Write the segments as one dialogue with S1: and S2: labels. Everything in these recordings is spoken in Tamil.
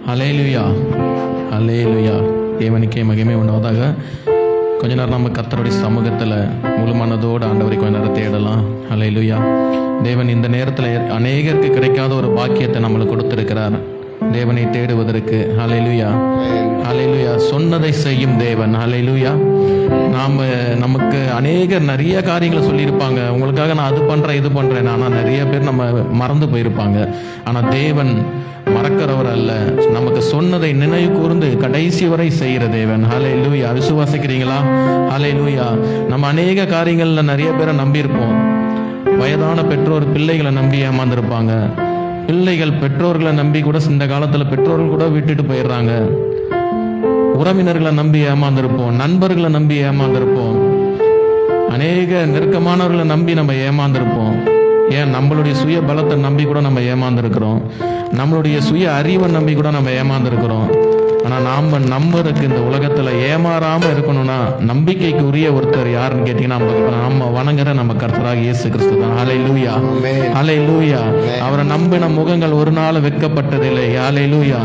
S1: ஹல்லேலூயா, ஹல்லேலூயா. தேவனுக்கே மகிமை உண்டாவதாக. கொஞ்ச நேரம் நம்ம கர்த்தருடைய சமூகத்தில் முழு மனதோடு ஆண்டவரை கொஞ்ச நேரம் தேடலாம். ஹல்லேலூயா. தேவன் இந்த நேரத்தில் அநேகருக்கு கிடைக்காத ஒரு பாக்கியத்தை நம்மளுக்கு கொடுத்திருக்கிறார், தேவனை தேடுவதற்கு. ஹல்லேலூயா, ஹல்லேலூயா. சொன்னதை செய்யும் தேவன். ஹல்லேலூயா. நமக்கு அநேகர் நிறைய காரியங்களை சொல்லியிருப்பாங்க, உங்களுக்காக நான் அது பண்ணுறேன் இது பண்ணுறேன். ஆனால் நிறைய பேர் நம்ம மறந்து போயிருப்பாங்க. ஆனால் தேவன் மறக்கிறவர் அல்ல, நமக்கு சொன்னதை நினைவு கூர்ந்து கடைசி வரை செய்கிற தேவன். ஹல்லேலூயா. விசுவாசிக்கிறீங்களா? ஹல்லேலூயா. நம்ம அநேக காரியங்களில் நிறைய பேரை நம்பியிருப்போம். வயதான பெற்றோர் பிள்ளைகளை நம்பி ஏமாந்துருப்பாங்க. பிள்ளைகள் பெற்றோர்களை நம்பி கூட இந்த காலத்தில் பெற்றோர்கள் கூட விட்டுட்டு போயிடுறாங்க. உறவினர்களை நம்பி ஏமாந்துருப்போம், நண்பர்களை நம்பி ஏமாந்துருப்போம், அநேக நெருக்கமானவர்களை நம்பி நம்ம ஏமாந்துருப்போம். ஏன் நம்மளுடைய சுய பலத்தை நம்பி கூட நம்ம ஏமாந்துருக்கிறோம், நம்மளுடைய சுய அறிவை நம்பி கூட நம்ம ஏமாந்துருக்கிறோம். ஆனால் நாம் நம்பருக்கு இந்த உலகத்தில் ஏமாறாமல் இருக்கணும்னா நம்பிக்கைக்கு உரிய ஒருத்தர் யாருன்னு கேட்டீங்கன்னா நம்ம வணங்குற நம்ம கர்த்தராக இயேசு கிறிஸ்து தான். ஹல்லேலூயா, ஹல்லேலூயா. அவரை நம்பின முகங்கள் ஒரு நாள் வெட்கப்பட்டதில்லை. ஹல்லேலூயா,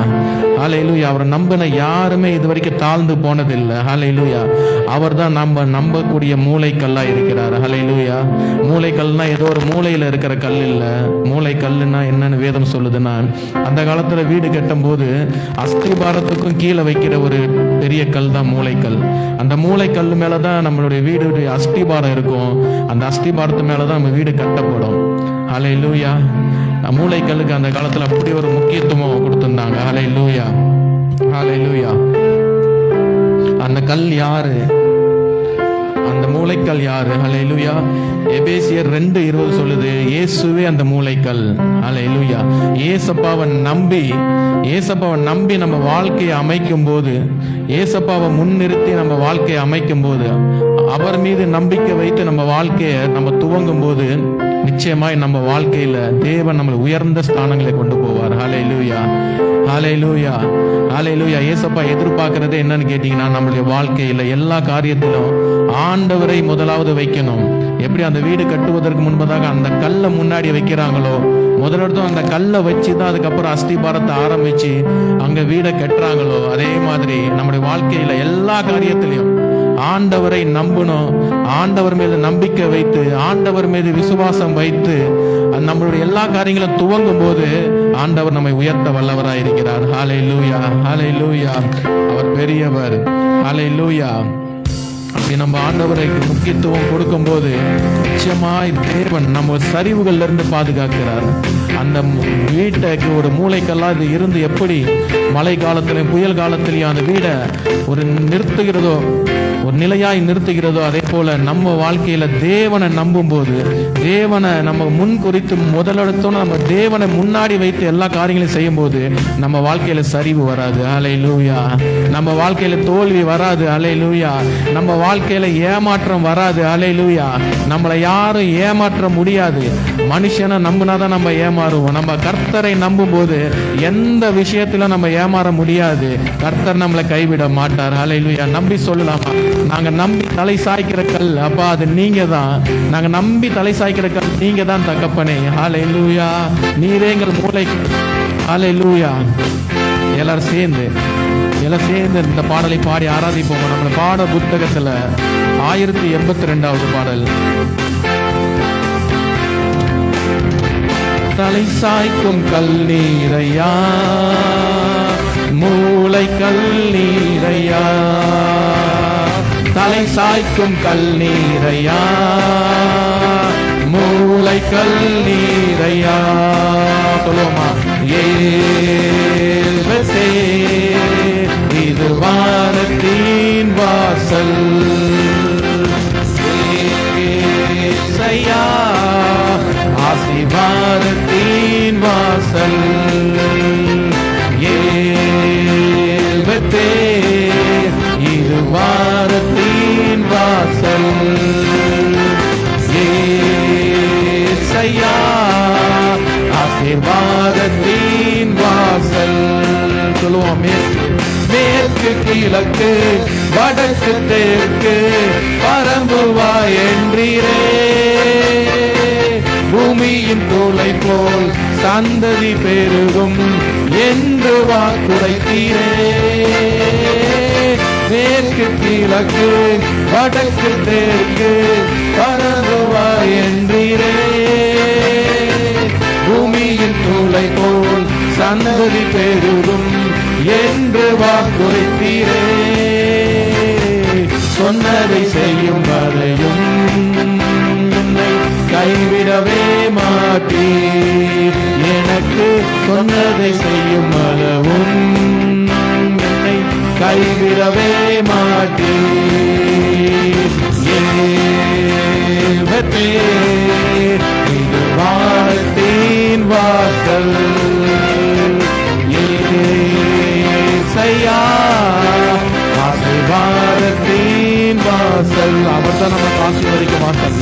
S1: ஹல்லேலூயா. அவரை நம்பின யாருமே இது வரைக்கும் தாழ்ந்து போனதில்லை. ஹல்லேலூயா. அவர் தான் நம்ம நம்பக்கூடிய மூளைக்கல்லா இருக்கிறார். ஹல்லேலூயா. மூளைக்கல்னா ஏதோ ஒரு மூளையில் இருக்கிற கல் இல்லை. மூளைக்கல்லுன்னா என்னன்னு வேதம் சொல்லுதுன்னா, அந்த காலத்தில் வீடு கட்டும் போது அஸ்திபாரத்துக்கும் கீழே வைக்கிற ஒரு பெரிய கல் தான் மூளைக்கல். அந்த மூளைக்கல் மேல தான் நம்மளுடைய வீடு அஸ்திபாரம் இருக்கும். அந்த அஸ்திபாரத்து மேலதான் நம்ம வீடு கட்டப்படும். ஹல்லேலூயா. மூளைக்கல்லுக்கு அந்த காலத்துல அப்படி ஒரு முக்கியத்துவம் கொடுத்திருந்தாங்க. ஹல்லேலூயா, ஹல்லேலூயா. அந்த கல் யாரு? அந்த மூளைக்கல் யாரு? ஹல்லேலூயா. எபேசியர் 2:20 சொல்லுது, இயேசுவே அந்த மூளைக்கல். ஹல்லேலூயா. ஏசப்பாவை நம்பி நம்ம வாழ்க்கையை அமைக்கும் போது, ஏசப்பாவை முன்னிறுத்தி நம்ம வாழ்க்கையை அமைக்கும் போது, அவர் மீது நம்பிக்கை வைத்து நம்ம வாழ்க்கையை நம்ம துவங்கும் போது, நிச்சயமாய் நம்ம வாழ்க்கையில தேவன் நம்மளை உயர்ந்த ஸ்தானங்களை கொண்டு போவார். ஹல்லேலூயா, ஹல்லேலூயா, ஹல்லேலூயா. ஏசப்பா எதிர்பார்க்கறது என்னன்னு கேட்டீங்கன்னா, நம்மளுடைய வாழ்க்கையில எல்லா காரியத்திலும் ஆண்டவரை முதலாவது வைக்கணும். எப்படி அந்த வீடு கட்டுவதற்கு முன்பதாக அந்த கல்லை முன்னாடி வைக்கிறாங்களோ, முதலிடத்தும் அந்த கல்லை வச்சு தான் அதுக்கப்புறம் அஸ்திபாரத்தை ஆரம்பிச்சு அங்க வீடை கட்டுறாங்களோ, அதே மாதிரி நம்முடைய வாழ்க்கையில எல்லா காரியத்திலையும் ஆண்டவரை நம்பணும். ஆண்டவர் மீது நம்பிக்கை வைத்து, ஆண்டவர் மீது விசுவாசம் வைத்து நம்மளுடைய எல்லா காரியங்களும் துவங்கும் போது ஆண்டவர் நம்மை உயர்த்த வல்லவராய் இருக்கிறார். ஹல்லேலூயா, ஹல்லேலூயா. அவர் பெரியவர். ஹல்லேலூயா. அப்படி நம்ம ஆண்டவருக்கு முக்கியத்துவம் கொடுக்கும் போது நிச்சயமாய் தேவன் நம்ம சரிவுகள்ல இருந்து பாதுகாக்கிறார். அந்த வீட்டுக்கு ஒரு மூளைக்கெல்லாம் இது இருந்து எப்படி மழை காலத்திலையும் புயல் காலத்திலையும் அந்த வீடை ஒரு நிறுத்துகிறதோ, ஒரு நிலையாய் நிறுத்துகிறதோ, அதே போல நம்ம வாழ்க்கையில தேவனை நம்பும் போது, தேவனை நம்ம முன் குறித்து முதலிடத்தோன்னு நம்ம தேவனை முன்னாடி வைத்து எல்லா காரியங்களையும் செய்யும் போது நம்ம வாழ்க்கையில சரிவு வராது. ஹல்லேலூயா. நம்ம வாழ்க்கையில தோல்வி வராது. ஹல்லேலூயா. நம்ம வாழ்க்கையில ஏமாற்றம் வராது. ஹல்லேலூயா. நம்மளை யாரும் ஏமாற்ற முடியாது. மனுஷனை நம்பினாதான் நம்ம ஏமாறுவோம். நம்ம கர்த்தரை நம்பும் போது எந்த விஷயத்தில நம்ம ஏமாற முடியாது. கர்த்தர் நம்மளை கைவிட மாட்டார். ஹல்லேலூயா. நம்பி சொல்லலாமா, நாங்க நம்பி தலை சாய்க்கிற கல் அப்பா அது நீங்க தான். நாங்க நம்பி தலை சாய்க்கிற கல் நீங்க தான் தகப்பனே. ஹல்லேலூயா. நீரே எங்கள் மூளை. ஹல்லேலூயா. எல்லாரும் சேர்ந்து இந்த பாடலை பாடி ஆராதிப்போம். நம்ம பாட புத்தகத்துல 1082வது பாடல். தலை சாய்க்கும் கல்லீரையா, மூளை கல்லீரையா, தலை சாய்க்கும் கல்லீரையா, மூளை கல்லீரையா. சொல்லுவோமா? ஏல்வசே இது வானத்தின் வாசல், ஏசையா ஆசீர்வாதத்தின் வாசல், ஏல்வத்தே இது வானத்தின் வாசல், ஏசையா ஆசீர்வாதத்தின் வாசல். சொல்லுவோம். மேற்கு கிழக்கு வடக்கு தெற்கு பரம்புவாய் என்றீரே, பூமியின் தோலை போல் சந்ததி பெருகும் என்று வாக்குரைத்தீரே. மேற்கு கிழக்கு வடக்கு தெற்கு பரந்துவா என்றீரே. பூமியின் தூளை போல் சந்ததி பெருகும் என்று வாக்குரைத்தீரே. சொன்னதை செய்யும் வரையும் என்னை கைவிடவே மாட்டீர். எனக்கு சொன்னதை செய்யும் அளவும் என்னை கைவிடவே மாட்டீர். ஏவத்தே இது வானத்தின் வாசல். ஏசையா ஆசீர்வாதத்தின் வாசல். அவர் தான் நமக்கு ஆசீர்வதிக்க மாட்டார்.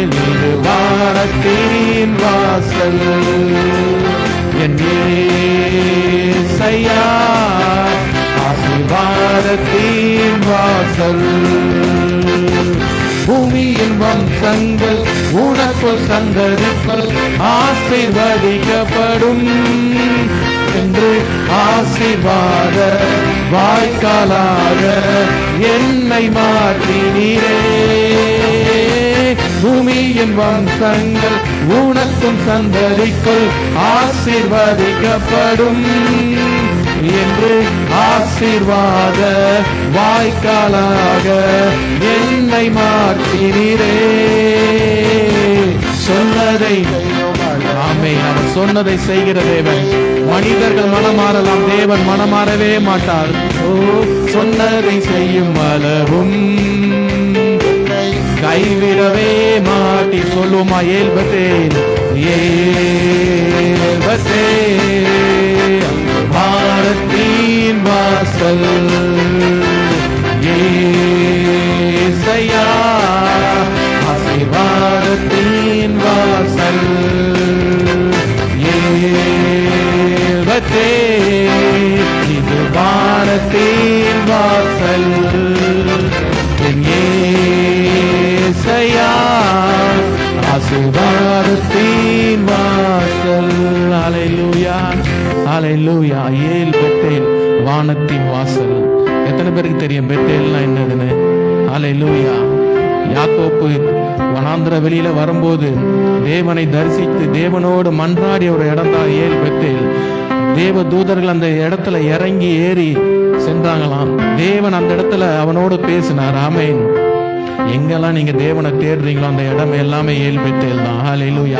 S1: இது வானத்தின் வாசல். என் ஏசையா ஆசீர்வாதத்தின் வாசல். பூமியின் வம்சங்கள் உனக்குள் சந்ததிக்குள் ஆசீர்வதிக்கப்படும் என்று ஆசீர்வாத வாய்க்காலாக என்னை மாற்றினீரே. பூமியின் வம்சங்கள் உனக்கும் சந்ததிக்குள் ஆசீர்வதிக்கப்படும் என்று ஆசீர்வாத வாய்க்காலாக என்னை மாற்றினீரே. சொன்னதை ஆமென். அவர் சொன்னதை செய்கிற தேவன். மனிதர்கள் மனமாறலாம், தேவன் மனமாறவே மாட்டார். ஓ, சொன்னதை செய்யும் அளவும் கைவிடவே மாட்டி. சொல்லுமா ஏல்பத்தேன் ஏல்பத்தே பாரத்தின் வாசல். ஏசையா ஆசீர்வாதத்தின் வாசல். ஏல்பத்தே இது வானத்தின் வாசல். ஏசையா ஆசீர்வாதத்தின் வாசல். ஹல்லேலூயா ஹல்லேலூயா. ஏல் பெத்தேல் வானத்தின் வாசல். எத்தனை பேருக்கு தெரியும் பெத்தேல்னா என்னதுன்னு? ஹல்லேலூயா. யாக்கோப்பு வனாந்திர வெளியில வரும்போது தேவனை தரிசித்து தேவனோடு மன்றாடிய ஒரு இடம் தான் ஏல் பெத்தேல். தேவ தூதர்கள் அந்த இடத்துல இறங்கி ஏறி சென்றாங்களாம். தேவன் அந்த இடத்துல அவனோடு பேசினார். ஆமென். எங்கெல்லாம் நீங்க தேவனை தேடுறீங்களோ அந்த இடம் எல்லாமே ஏல் பெத்தேல் தான். ஹல்லேலூயா.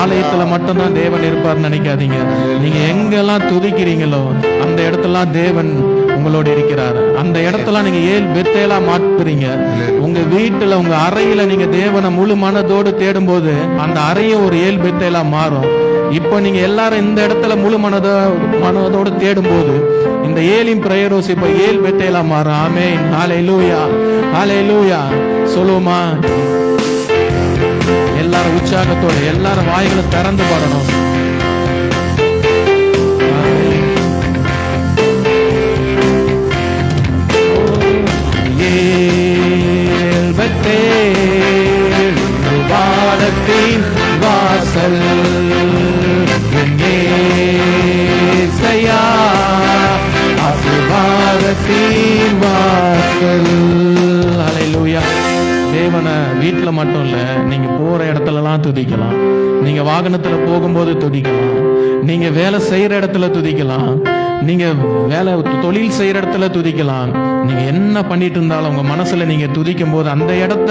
S1: ஆலயத்துல மட்டும்தான் தேவன் இருப்பார் நினைக்காதீங்க. நீங்க எங்கெல்லாம் துதிக்கிறீங்களோ அந்த இடத்தெல்லாம் தேவன் உங்களோடு இருக்கிறார். அந்த இடத்தெல்லாம் நீங்க ஏல் பெத்தேலா மாற்றுறீங்க. உங்க வீட்டுல உங்க அறையில நீங்க தேவனை முழு மனதோடு தேடும் போது அந்த அறையும் ஒரு ஏல் பெத்தேலா மாறும். இப்போ நீங்க எல்லாரும் இந்த இடத்துல முழு மனதோடு தேடும் போது இந்த ஏலின் பிரேயரோஸ் இப்ப ஏல் பெத்தேலா மாறும். ஆமென். ஹல்லேலூயா ஹல்லேலூயா. சொல்லுமா எல்லாரும் உற்சாகத்தோட எல்லாரும் வாய்களை திறந்து பாடணும். வானத்தின் வாசல். ஏசையா ஆசீர்வாதத்தின் வாசல். ஹல்லேலூயா. தேவனை வீட்டுல மட்டும் இல்ல, நீங்க போற இடத்துலலாம் துதிக்கலாம். நீங்க வாகனத்துல போகும்போது துதிக்கலாம். நீங்க வேலை செய்யற இடத்துல துதிக்கலாம். நீங்க வேலை தொழில் செய்யற இடத்துல துதிக்கலாம். நீங்க என்ன பண்ணிட்டு இருந்தாலும் உங்க மனசுல நீங்க துதிக்கும் போது அந்த இடத்த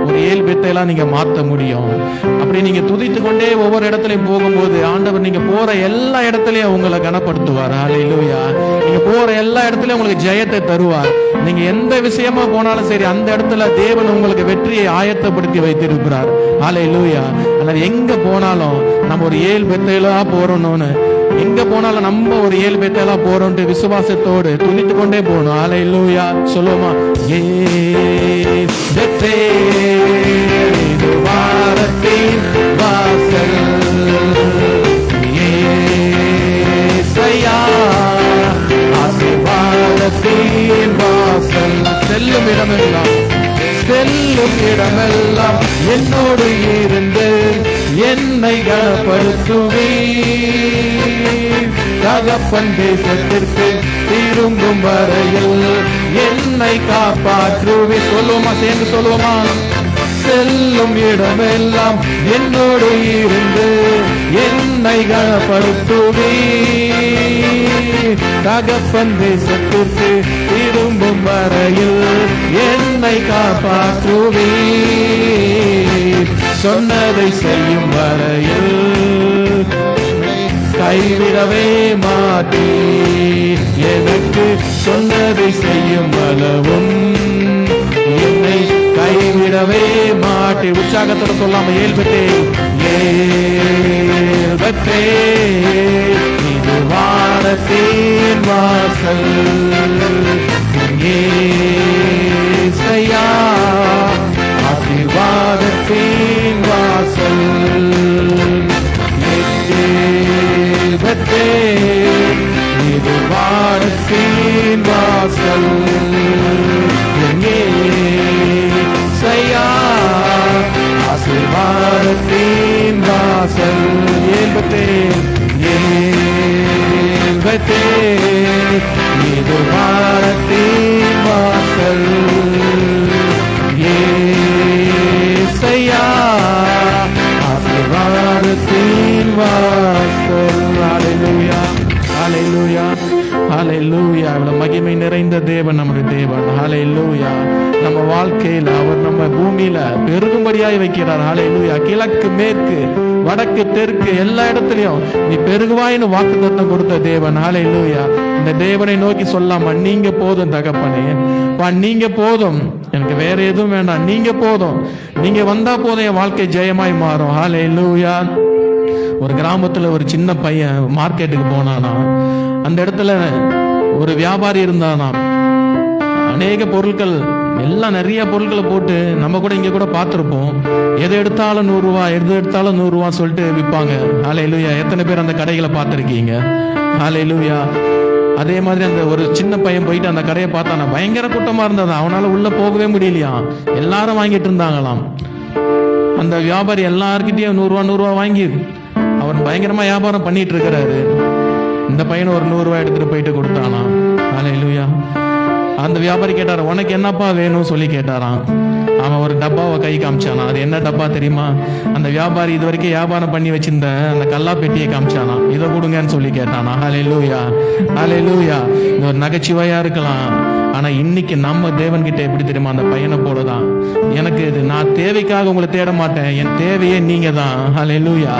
S1: ஒரு ஏல் பெத்தேலா நீங்க மாற்ற முடியும். அப்படி நீங்க துதித்து கொண்டே ஒவ்வொரு இடத்துலயும் போகும்போது ஆண்டவர் நீங்க போற எல்லா இடத்துலயும் உங்களை கனப்படுத்துவார். ஹல்லேலூயா. நீங்க போற எல்லா இடத்துலயும் உங்களுக்கு ஜெயத்தை தருவார். நீங்க எந்த விஷயமா போனாலும் சரி அந்த இடத்துல தேவன் உங்களுக்கு வெற்றியை ஆயத்தப்படுத்தி வைத்திருக்கிறார். ஹல்லேலூயா. அல்லது எங்க போனாலும் நம்ம ஒரு ஏல் பெத்தேலா போறோம்னு, எங்க போனாலும் நம்ம ஒரு ஏல் பெத்தேலா போறோம்னு விசுவாசத்தோடு துதித்து கொண்டே போகணும். ஹல்லேலூயா. சொல்லுமா ஏல் பெத்தேல் வானத்தின் வாசல். ஏசையா ஆசீர்வாதத்தின் வாசல். செல்லும் இடமெல்லாம் செல்லும் இடமெல்லாம் என்னோடு இருந்து என்னை கனப்படுத்துவார். பலப்படுத்துவீர். தகப்பன் தேசத்திற்கு திரும்பும் வரையில் என்னை காப்பாற்றுவீர். சொல்லுவோமா, சேர்ந்து சொல்லுவோமா? செல்லும் இடமெல்லாம் என்னோடு இருந்து என்னை கனப்படுத்துவீர். தகப்பன் தேசத்திற்கு திரும்பும் வரையில் என்னை காப்பாற்றுவீர். சொன்னதை செய்யும் வரையில் கைவிடவே மாட்டீர். எனக்கு சொன்னதை செய்யும் அளவும் என்னை கைவிடவே மாட்டே. உற்சாகத்தோட சொல்லாம ஏழ்பட்டே ஏழ்பட்டே இது வானத்தின் வாசல். ஏசையா ஆசீர்வாதத்தின் வாசல். ஏழ்பட்டே இது வானத்தின் வாசல். ஆசீர்வாதத்தின் வாசல். ஏழ்பட்டே ஏழ்பட்டே இது வானத்தின் வாசல். ஏசையா ஆசீர்வாதத்தின் வாசல். ஹல்லேலூயா, ஹல்லேலூயா, ஹல்லேலூயா. இவ்வளவு மகிமை நிறைந்த தேவன் நம்முடைய தேவன். ஹல்லேலூயா. நம்ம வாழ்க்கையில அவர் நம்ம பூமியில பெருகும்படியாய் வைக்கிறார். ஹல்லேலூயா. கிழக்கு மேற்கு வடக்கு தெற்கு எல்லா இடத்துலயும் நீ பெருகுவாயின்னு வாக்குத்தத்தம் கொடுத்த தேவன். ஹல்லேலூயா. இந்த தேவனை நோக்கி சொல்லாம, நீங்க போதும் தகப்பனே, நீங்க போதும், எனக்கு வேற எதுவும் வேண்டாம், நீங்க போதும், நீங்க வந்தா போதும், என் வாழ்க்கை ஜெயமாய் மாறும். ஹல்லேலூயா. ஒரு கிராமத்துல ஒரு சின்ன பையன் மார்க்கெட்டுக்கு போனானா. அந்த இடத்துல ஒரு வியாபாரி இருந்தானா. அநேக பொருட்கள் எல்லாம் நிறைய பொருட்களை போட்டு நம்ம கூட இங்க கூட பார்த்துருப்போம். எது எடுத்தாலும் 100 ரூபா, எது எடுத்தாலும் 100 ரூபா சொல்லிட்டு விற்பாங்க. ஹல்லேலூயா. எத்தனை பேர் அந்த கடைகளை பார்த்துருக்கீங்க? ஹல்லேலூயா. அதே மாதிரி அந்த ஒரு சின்ன பையன் போயிட்டு அந்த கடையை பார்த்தானா. பயங்கர கூட்டமா இருந்தது, அவனால உள்ள போகவே முடியலையா. எல்லாரும் வாங்கிட்டு இருந்தாங்களாம். அந்த வியாபாரி எல்லார்கிட்டயும் 100 ரூபா 100 ரூபா வாங்கி அவர் பயங்கரமா வியாபாரம் பண்ணிட்டு இருக்கிறாரு. இந்த பையனை ஒரு 100 ரூபாய் எடுத்துட்டு போயிட்டு கொடுத்தானா. ஹல்லேலூயா. அந்த வியாபாரி கேட்டார், உனக்கு என்னப்பா வேணும் சொல்லி கேட்டாராம். அவன் ஒரு டப்பாவை கை காமிச்சானா. அது என்ன டப்பா தெரியுமா? அந்த வியாபாரி இது வரைக்கும் வியாபாரம் பண்ணி வச்சிருந்த அந்த கல்லா பெட்டியை காமிச்சானா. இதை கொடுங்கன்னு சொல்லி கேட்டானா. ஹல்லேலூயா, ஹல்லேலூயா. இது ஒரு நகைச்சுவையா இருக்கலாம், ஆனா இன்னைக்கு நம்ம தேவன் கிட்ட எப்படி தெரியுமா? அந்த பையனை போலதான். எனக்கு இது நான் தேவைக்காக உங்களை தேட மாட்டேன், என் தேவையே நீங்க தான். ஹல்லேலூயா.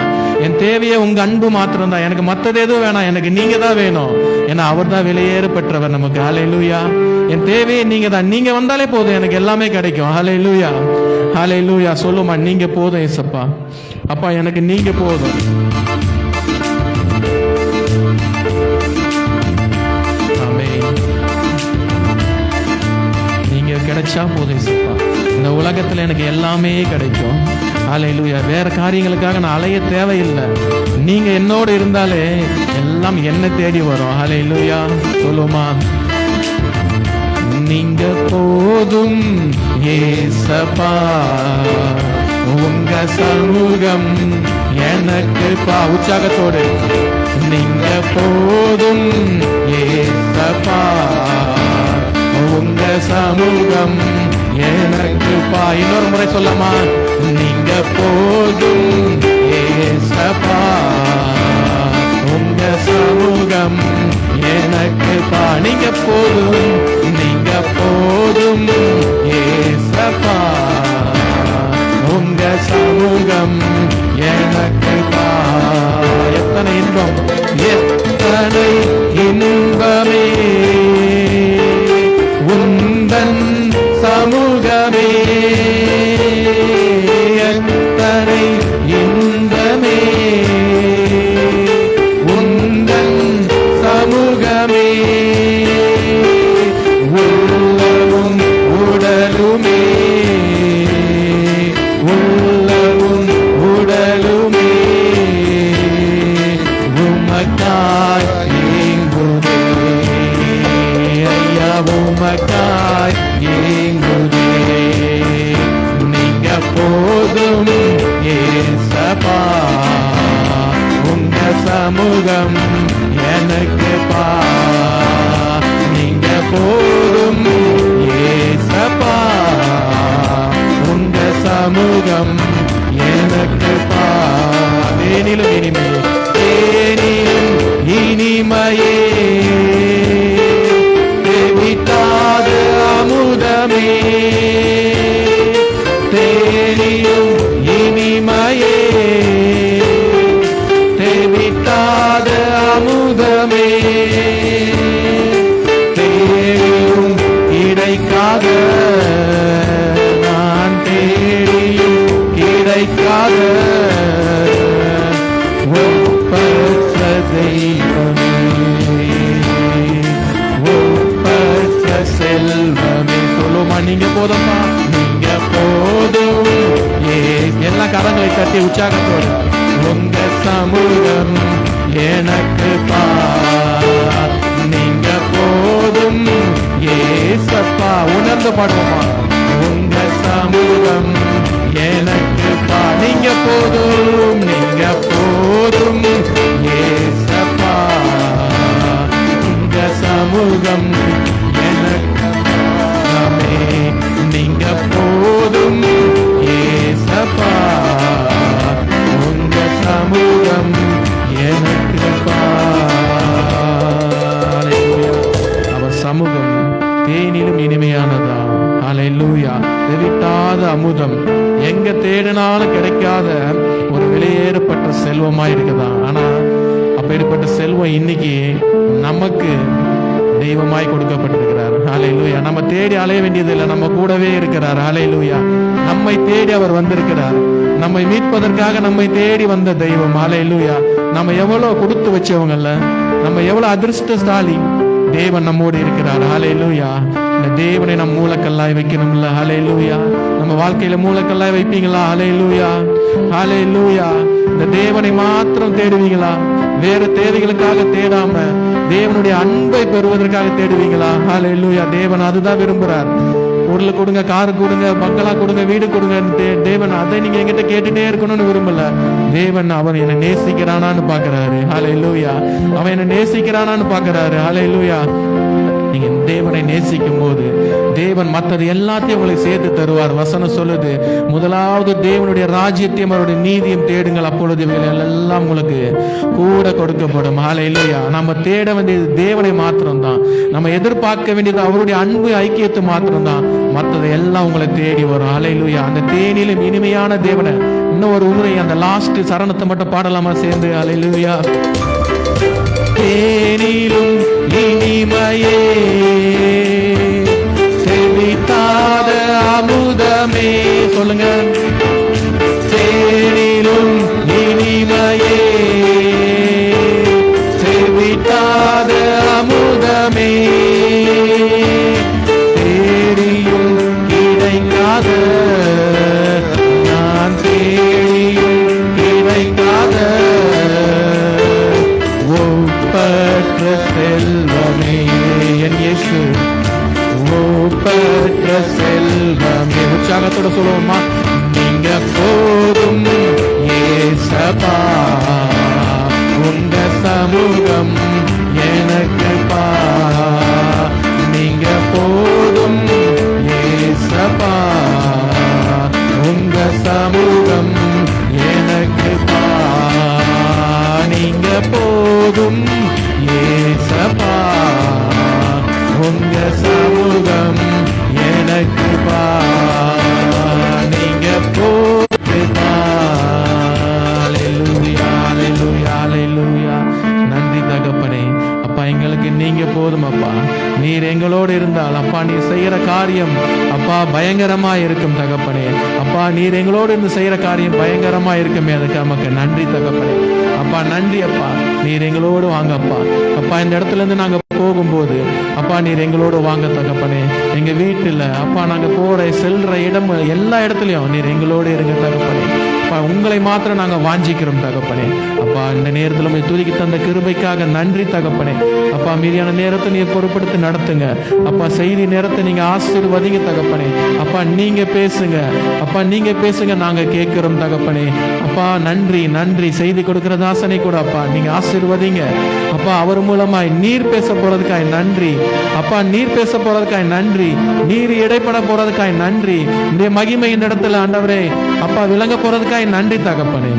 S1: என் தேவையே உங்க அன்பு மாத்திரம் தான். எனக்கு மத்தது எதுவும் வேணாம், எனக்கு நீங்க தான் வேணும். ஏன்னா அவர் தான் விலையேறு பெற்றவர் நமக்கு. ஹல்லேலூயா. என் தேவையே நீங்க தான். நீங்க வந்தாலே போதும், எனக்கு எல்லாமே கிடைக்கும். ஹல்லேலூயா, ஹல்லேலூயா. சொல்லுமா, நீங்க போதும் ஏசப்பா. அப்பா எனக்கு நீங்க போதும். நீங்க கிடைச்சா போதும் ஏசப்பா. இந்த உலகத்துல எனக்கு எல்லாமே கிடைக்கும். ஹல்லேலூயா. வேற காரியங்களுக்காக நான் அலைய தேவையில்லை. நீங்க என்னோடு இருந்தாலே எல்லாம் என்ன தேடி வரும். ஹல்லேலூயா. சொல்லுமா, நீங்க போதும் ஏசப்பா, உங்க சமூகம் எனக்கு பா. உற்சாகத்தோடு நீங்க போதும் ஏசப்பா, உங்க சமூகம் எனக்கு பா. இன்னொரு முறை சொல்லமா, நீங்க போதும் ஏசப்பா, உங்க சமூகம் எனக்கு பா. நீங்க போதும், நீங்க போதும் ஏசப்பா, உங்க சமூகம் எனக்கு பா. எத்தனை இன்பம், எத்தனை இன்பமே உந்தன் சமூகமே, எத்தனை இன்பமே உந்தன் சமூகமே, உள்ளமும் உடலுமே, உள்ளமும் உடலுமே உமக்காய் ஏங்குதே. ஐயா உமக்காய் ஏங்குதே. நீங்க போதும் ஏசப்பா, சமூகம் எனக்கு நீங்க போதும் ஏசப்பா, உங்க சமூகம் எனக்கு தேனிலும் இனிமை, தேனிலும் இனிமையே, தேவிட்டாத அமுதமே, தேனிலும் இனிமையே, தேவிட்டாத அமுதமே, தேடியும் கிடைக்காத, நான் தேடியும் கிடைக்காத ஒப்பற்ற தெய்வமே, ஒப்பற்ற செல்வமே. சொல்லுமா, நீங்க போதும்மா, நீங்க போதும். எல்லா கரங்களை தட்டி உற்சாகத்தோடு, உங்க சமூகம் எனக்கு நீங்க போதும் ஏசப்பா. உணர்ந்து பாடுவோமா, உங்க சமூகம் எனக்கு நீங்க போதும், நீங்க போதும் ஏசப்பா, உங்க சமூகம் எனக்கு நீங்க போதும் ஏசப்பா, உங்க சமூகம் எனக்கு அவர் சமூகம் தேனிலும் இனிமையானதா. ஹல்லேலூயா. தெவிட்டாத அமுதம், எங்க தேடினாலும் கிடைக்காத ஒரு வெளியேறப்பட்ட செல்வமா இருக்குதா. ஆனா அப்படிப்பட்ட செல்வம் இன்னைக்கு நமக்கு தெய்வமாய் கொடுக்கப்பட்டிருக்கிறார். ஹல்லேலூயா. நம்ம தேடி அலைய வேண்டியது இல்லை, நம்ம கூடவே இருக்கிறார். ஹல்லேலூயா. நம்மை தேடி அவர் வந்திருக்கிறார். நம்மை மீட்பதற்காக நம்மை தேடி வந்த தெய்வம். ஹல்லேலூயா. நம்ம எவ்வளவு கொடுத்து வச்சவங்கல்ல, நம்ம எவ்வளவு அதிர்ஷ்டசாலி. தேவன் நம்மோடு இருக்கிறார். ஹல்லேலூயா. இந்த தேவனை நம்ம மூலக்கல்லாய் வைக்கணும்ல. ஹல்லேலூயா. நம்ம வாழ்க்கையில மூலக்கல்லாய் வைப்பீங்களா? ஹல்லேலூயா. ஹல்லேலூயா. இந்த தேவனை மாத்திரம் தேடுவீங்களா? வேற தேவைகளுக்காக தேடாம தேவனுடைய அன்பை பெறுவதற்காக தேடுவீங்களா? ஹல்லேலூயா. தேவன் அதுதான் விரும்புறார். பொருள் கொடுங்க, காரு கொடுங்க, பங்களா கொடுங்க, வீடு கொடுங்க. தேவன் அதை நீங்க எங்கிட்ட கேட்டுட்டே இருக்கணும்னு விரும்பல. தேவன் அவன் என்னை நேசிக்கிறானான்னு பாக்குறாரு. ஹல்லேலூயா. அவன் என்னை நேசிக்கிறானான்னு பாக்குறாரு. ஹல்லேலூயா. நீங்க தேவனை நேசிக்கும் போது தேவன் மற்றது எல்லாத்தையும் உங்களுக்கு சேர்த்து தருவார். வசனம் சொல்லுது, முதலாவது தேவனுடைய ராஜ்யத்தையும் அவருடைய நீதியும் தேடுங்கள், அப்பொழுது இவைகள் எல்லாம் உங்களுக்கு கூட கொடுக்கப்படும். ஹல்லேலூயா. நம்ம தேட வேண்டியது தேவனை மாத்திரம்தான். நம்ம எதிர்பார்க்க வேண்டியது அவருடைய அன்பு ஐக்கியத்தை மாத்திரம்தான். மற்றது எல்லாம் உங்களை தேடி வரும். ஹல்லேலூயா. அந்த தேனிலும் இனிமையான தேவனை இன்னும் ஒரு முறை அந்த லாஸ்ட் சரணத்தை மட்டும் பாடலாமா சேர்ந்து? ஹல்லேலூயா. தேனிலும் இனிமையே, செவிட்டாத அமுதமே. சொல்லுங்க, தேனிலும் இனிமையே, செவிட்டாத அமுதமே, தேடியும் கிடைக்காத, நான் தேடியும் கிடைக்காத ஒப்பற்ற செல்வமே, என் இயேசு ஒப்பற்ற செல்வமே. உற்சாகத்தோட சொல்லுவோமா, நீங்க போதும் ஏசப்பா, உங்க சமூகம் எனக்கு நீங்க போதும் ஏசப்பா, உங்க சமூகம் எனக்கு நீங்க போதும் ஏசப்பா, உங்க சமூகம் எனக்கு நீங்க போதுமா. ஹல்லேலூயா. ஹல்லேலூயா. ஹல்லேலூயா. நன்றி தகப்பனே. அப்பா, எங்களுக்கு நீங்க போதும் அப்பா. நீர் எங்களோடு இருந்தால் அப்பா, நீர் செய்யற காரியம் அப்பா பயங்கரமா இருக்கும் தகப்பனே. அப்பா, நீர் எங்களோடு இருந்து செய்யற காரியம் பயங்கரமா இருக்குமே, அதுக்கு நமக்கு நன்றி தகப்பனே. அப்பா நன்றி அப்பா, நீர் எங்களோடு வாங்க அப்பா. அப்பா, இந்த இடத்துல இருந்து நாங்க போகும்போது அப்பா நீர் எங்களோடு வாங்க தகப்பனே. எங்க வீட்டுல அப்பா நாங்க போற செல்ற இடம் எல்லா இடத்துலயும் நீர் எங்களோடு இருங்க தகப்பனே. அப்பா உங்களை மாத்திரம் நாங்கள் வாஞ்சிக்கிறோம் தகப்பனே. அப்பா இந்த நேரத்தில் உம்மை துதிக்கு தந்த கிருபைக்காக நன்றி தகப்பனே. அப்பா மீதியான நேரத்தை நீர் பொறுப்படுத்தி நடத்துங்க. அப்பா செய்தி நேரத்தை நீங்க ஆசீர்வதிங்க தகப்பனே. அப்பா நீங்க பேசுங்க, அப்பா நீங்க பேசுங்க, நாங்க கேட்கிறோம் தகப்பனே. அப்பா நன்றி நன்றி. செய்தி கொடுக்கிற தாசனை கூட அப்பா நீங்க ஆசீர்வதிங்க. அப்பா அவர் மூலமாய் நீர் பேச போறதுக்காய் நன்றி. அப்பா நீர் பேச போறதுக்காய் நன்றி. நீர் இடைப்பட போறதுக்காய் நன்றி. இந்த மகிமை இந்த இடத்துல ஆண்டவரே அப்பா விளங்க போறதுக்காய் நன்றி தகப்பனே.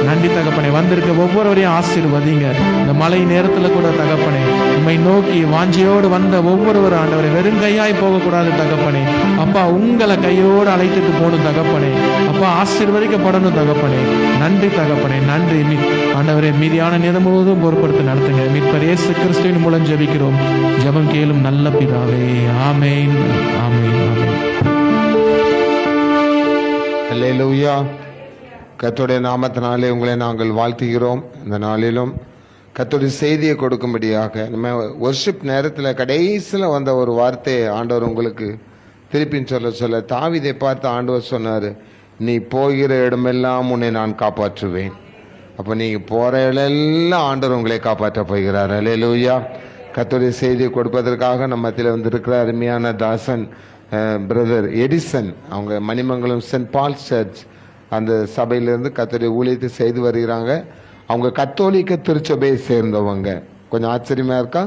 S1: நன்றி தகப்பனே. வந்திருக்க ஒவ்வொருவரையும் ஆசீர்வதிங்க. இந்த மழை நேரத்தில் கூட தகப்பனே உம்மை நோக்கி வாஞ்சியோடு வந்த ஒவ்வொருவரும் ஆண்டவரே வெறும் கையாய் போகக்கூடாது தகப்பனே. அப்பா உங்களை கையோடு அழைத்துட்டு போகணும் தகப்பனே. அப்பா ஆசீர்வதிக்கப்படணும் தகப்பனே. நன்றி தகப்பனே நன்றி. ஆண்டவரே மீதியான நேரம் முழுவதும் பொறுப்படுத்தி நடத்துங்க. மீட்பர் இயேசு கிறிஸ்துவின் மூலம் ஜெபிக்கிறோம். ஜெபம் கேளும் நல்ல பிதாவே. ஆமென் ஆமென் ஆமென்.
S2: அல்லேலூயா. கர்த்தருடைய நாமத்தினாலே உங்களை நாங்கள் வாழ்த்துகிறோம். இந்த நாளிலும் கர்த்தருடைய செய்தியை கொடுக்கும்படியாக நம்ம வொர்ஷிப் நேரத்தில் கடைசியில் வந்த ஒரு வார்த்தையை ஆண்டவர் உங்களுக்கு திருப்பின்னு சொல்ல தாவீதை பார்த்து ஆண்டவர் சொன்னார், நீ போகிற இடமெல்லாம் உன்னை நான் காப்பாற்றுவேன். அப்போ நீங்கள் போகிற இடமெல்லாம் ஆண்டவர் உங்களை காப்பாற்ற போகிறார். அல்லேலூயா. கர்த்தருடைய செய்தியை கொடுப்பதற்காக நம்ம மத்தியில் வந்திருக்கிற அருமையான தாசன் பிரதர் எடிசன், அவங்க மணிமங்கலம் சென்ட் பால் சர்ச் அந்த சபையிலேருந்து கர்த்தருடைய ஊழியத்தை செய்து வருகிறாங்க. அவங்க கத்தோலிக்க திருச்சபையை சேர்ந்தவங்க. கொஞ்சம் ஆச்சரியமாக இருக்கா?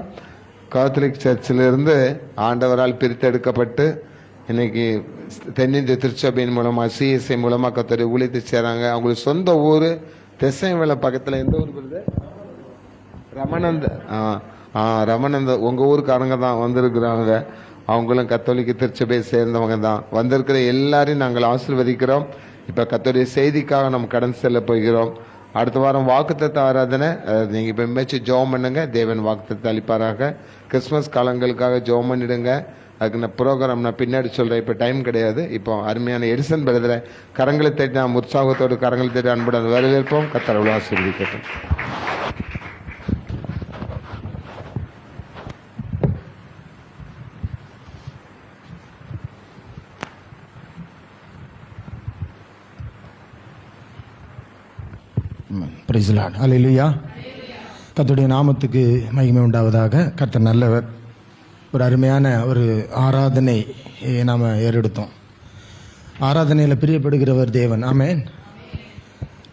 S2: கத்தோலிக் சர்ச்சிலிருந்து ஆண்டவரால் பிரித்தெடுக்கப்பட்டு இன்னைக்கு தென்னிந்திய திருச்சபையின் மூலமாக சிஎஸ்ஐ மூலமாக கர்த்தருடைய ஊழியத்தை செய்கிறாங்க. அவங்களுக்கு சொந்த ஊர் தெசைவேலை பக்கத்தில். எந்த ஊர் வருது? ரமணந்த உங்கள் ஊருக்காரங்க தான் வந்திருக்கிறாங்க. அவங்களும் கத்தோலிக்க திருச்சபையை சேர்ந்தவங்க தான். வந்திருக்கிற எல்லாரையும் நாங்கள் ஆசீர்வதிக்கிறோம். இப்போ கர்த்தருடைய செய்திக்காக நம்ம கடன் செல்ல போகிறோம். அடுத்த வாரம் வாக்குத்தத்த ஆராதனை. நீங்கள் இப்போ இமைச்சு ஜெபம் பண்ணுங்க. தேவன் வாக்குத்தத்தை அளிப்பாராக. கிறிஸ்மஸ் காலங்களுக்காக ஜெபம் பண்ணிடுங்க. அதுக்கு நான் ப்ரோக்ராம் நான் பின்னாடி சொல்கிறேன், இப்போ டைம் கிடையாது. இப்போ அருமையான எடிசன் பிரதரை கரங்களை தட்டி நாம் உற்சாகத்தோடு கரங்களை தட்டி அன்புடன் வரவேற்போம். கர்த்தர் அவ்வளோ ஆசீர்வதிக்கட்டும்.
S3: Price Lord. அல்லேலூயா. கர்த்தருடைய நாமத்துக்கு மகிமை உண்டாவதாக. கர்த்தர் நல்லவர். ஒரு அருமையான ஒரு ஆராதனை நாம் ஏறெடுத்தோம். ஆராதனையில் பிரியப்படுகிறவர் தேவன். ஆமென்.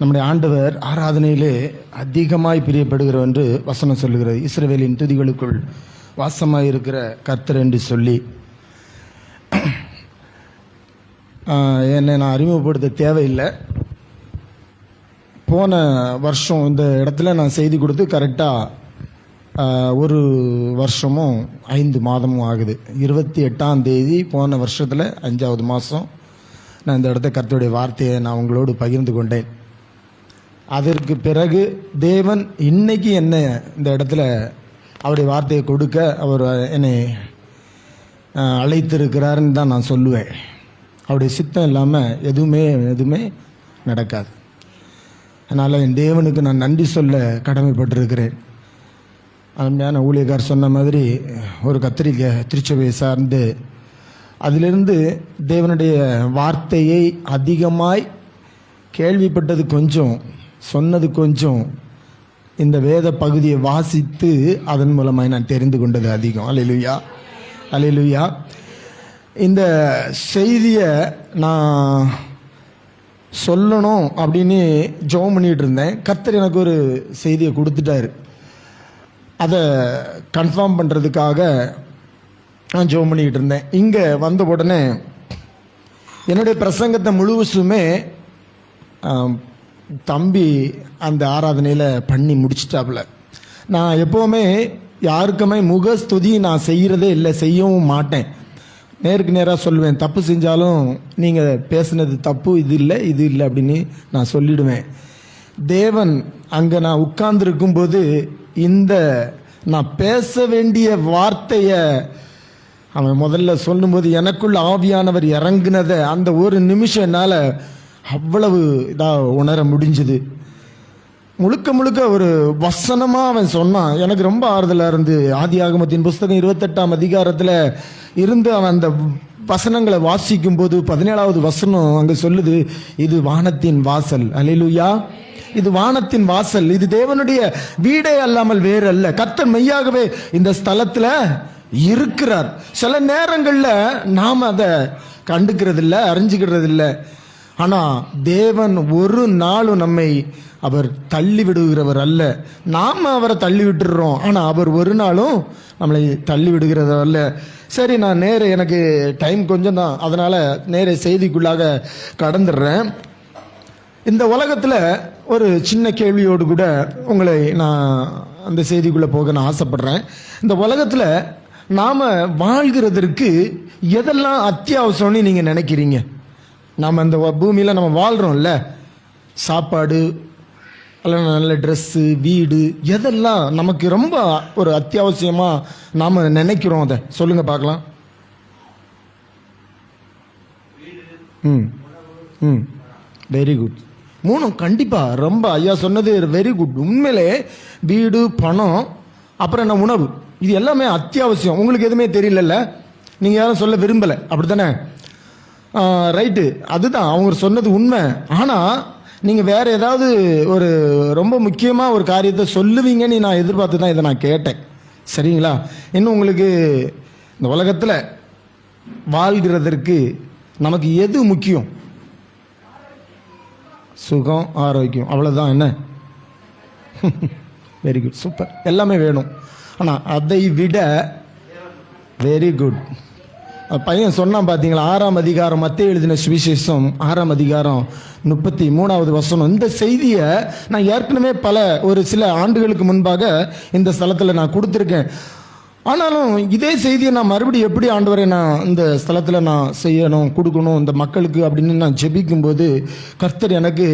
S3: நம்முடைய ஆண்டவர் ஆராதனையிலே அதிகமாய் பிரியப்படுகிறவர் என்று வசனம் சொல்லுகிறது. இஸ்ரவேலின் துதிகளுக்குள் வாசமாயிருக்கிற கர்த்தர் என்று சொல்லி என்னை நான் அறிமுகப்படுத்த தேவையில்லை. போன வருஷம் இந்த இடத்துல நான் செய்தி கொடுத்து கரெக்டாக ஒரு வருஷமும் 5 மாதமும் ஆகுது. 28ஆம் தேதி போன வருஷத்தில் 5வது மாதம் நான் இந்த இடத்த கர்த்தருடைய வார்த்தையை நான் உங்களோடு பகிர்ந்து கொண்டேன். அதற்கு பிறகு தேவன் இன்னைக்கு என்னை இந்த இடத்துல அவருடைய வார்த்தையை கொடுக்க அவர் என்னை அழைத்திருக்கிறாருன்னு தான் நான் சொல்லுவேன். அவருடைய சித்தம் இல்லாமல் எதுவுமே நடக்காது. அதனால் என் தேவனுக்கு நான் நன்றி சொல்ல கடமைப்பட்டிருக்கிறேன். அருமையான ஊழியக்கார் சொன்ன மாதிரி ஒரு கத்திரிக்கை திருச்சபையை சார்ந்து அதிலிருந்து தேவனுடைய வார்த்தையை அதிகமாய் கேள்விப்பட்டது கொஞ்சம், சொன்னது கொஞ்சம், இந்த வேத பகுதியை வாசித்து அதன் மூலமாக நான் தெரிந்து கொண்டது அதிகம். அல்லேலூயா அல்லேலூயா. இந்த செய்தியை நான் சொல்லணும் அப்படின்னு ஜெபம் பண்ணிகிட்டு இருந்தேன். கர்த்தர் எனக்கு ஒரு செய்தியை கொடுத்துட்டாரு. அதை கன்ஃபார்ம் பண்ணுறதுக்காக நான் ஜெபம் பண்ணிக்கிட்டு இருந்தேன். இங்கே வந்த உடனே என்னுடைய பிரசங்கத்தை முழுவதுமே தம்பி அந்த ஆராதனையில் பண்ணி முடிச்சிட்டாப்புல. நான் எப்போவுமே யாருக்குமே முகஸ்துதி நான் செய்கிறதே இல்லை, செய்யவும் மாட்டேன். நேருக்கு நேராக சொல்லுவேன். தப்பு செஞ்சாலும் நீங்கள் பேசுனது தப்பு, இது இல்லை அப்படின்னு நான் சொல்லிடுவேன். தேவன் அங்கே நான் உட்கார்ந்துருக்கும்போது இந்த நான் பேச வேண்டிய வார்த்தையை அவன் முதல்ல சொல்லும்போது எனக்குள்ள ஆவியானவர் இறங்குனதை அந்த ஒரு நிமிஷம் என்னால் அவ்வளவு இதாக உணர முடிஞ்சுது. முழுக்க ஒரு வசனமாக அவன் சொன்னான். எனக்கு ரொம்ப ஆறுதலாக இருந்து ஆதியாகமத்தின் புஸ்தகம் 28ஆம் அதிகாரத்தில் இருந்து அவன் அந்த வசனங்களை வாசிக்கும் போது 17வது வசனம் அங்க சொல்லுது, இது வானத்தின் வாசல். அல்லேலூயா. இது வானத்தின் வாசல். இது தேவனுடைய வீடே அல்லாமல் வேறு அல்ல. கர்த்தர் மெய்யாகவே இந்த ஸ்தலத்துல இருக்கிறார். சில நேரங்கள்ல நாம் அதை கண்டுக்கிறது இல்லை, அறிஞ்சுக்கிறது இல்லை. ஆனா தேவன் ஒரு நாளும் நம்மை அவர் தள்ளி விடுகிறவர் அல்ல. நாம் அவரை தள்ளி விட்டுடுறோம், ஆனா அவர் ஒரு நாளும் நம்மளை தள்ளி விடுகிறவர் அல்ல. சரி, நான் எனக்கு டைம் கொஞ்சம் தான், அதனால நேர செய்திக்குள்ளாக கடந்துடுறேன். இந்த உலகத்தில் ஒரு சின்ன கேள்வியோடு கூட உங்களை நான் அந்த செய்திக்குள்ளே போக நான் ஆசைப்படுறேன். இந்த உலகத்தில் நாம் வாழ்கிறதற்கு எதெல்லாம் அத்தியாவசியம்னு நீங்கள் நினைக்கிறீங்க? நாம் இந்த பூமியில் நம்ம வாழ்கிறோம்ல, சாப்பாடு, நல்ல ட்ரெஸ்ஸு, வீடு, எதெல்லாம் நமக்கு ரொம்ப ஒரு அத்தியாவசியமாக நாம் நினைக்கிறோம்? அதை சொல்லுங்க பார்க்கலாம். Very good. 3 கண்டிப்பாக ரொம்ப ஐயா சொன்னது வெரி குட். உண்மையிலே வீடு, பணம், அப்புறம் என்ன, உணவு, இது எல்லாமே அத்தியாவசியம். உங்களுக்கு எதுவுமே தெரியலல்ல, நீங்கள் யாரும் சொல்ல விரும்பலை, அப்படி தானே? ரைட்டு, அதுதான் அவங்க சொன்னது உண்மை. ஆனால் நீங்கள் வேற ஏதாவது ஒரு ரொம்ப முக்கியமாக ஒரு காரியத்தை சொல்லுவீங்கன்னு நான் எதிர்பார்த்து தான் இதை நான் கேட்டேன். சரிங்களா? இன்னும் உங்களுக்கு இந்த உலகத்தில் வாழ்கிறதற்கு நமக்கு எது முக்கியம்? சுகம், ஆரோக்கியம், அவ்வளோதான். என்ன? Very good, super. எல்லாமே வேணும். ஆனால் அதை விட வெரி குட், பையன் சொன்னான் பார்த்தீங்களா, 6ஆம் அதிகாரம், மத்தேயு எழுதின சுவிசேஷம் 6ஆம் அதிகாரம் 33வது வசனம். இந்த செய்தியை நான் ஏற்கனவே ஒரு சில ஆண்டுகளுக்கு முன்பாக இந்த ஸ்தலத்தில் நான் கொடுத்துருக்கேன். ஆனாலும் இதே செய்தியை நான் மறுபடியும் எப்படி ஆண்டவரை நான் இந்த ஸ்தலத்தில் நான் செய்யணும், கொடுக்கணும் இந்த மக்களுக்கு அப்படின்னு நான் ஜெபிக்கும்போது கர்த்தர் எனக்கு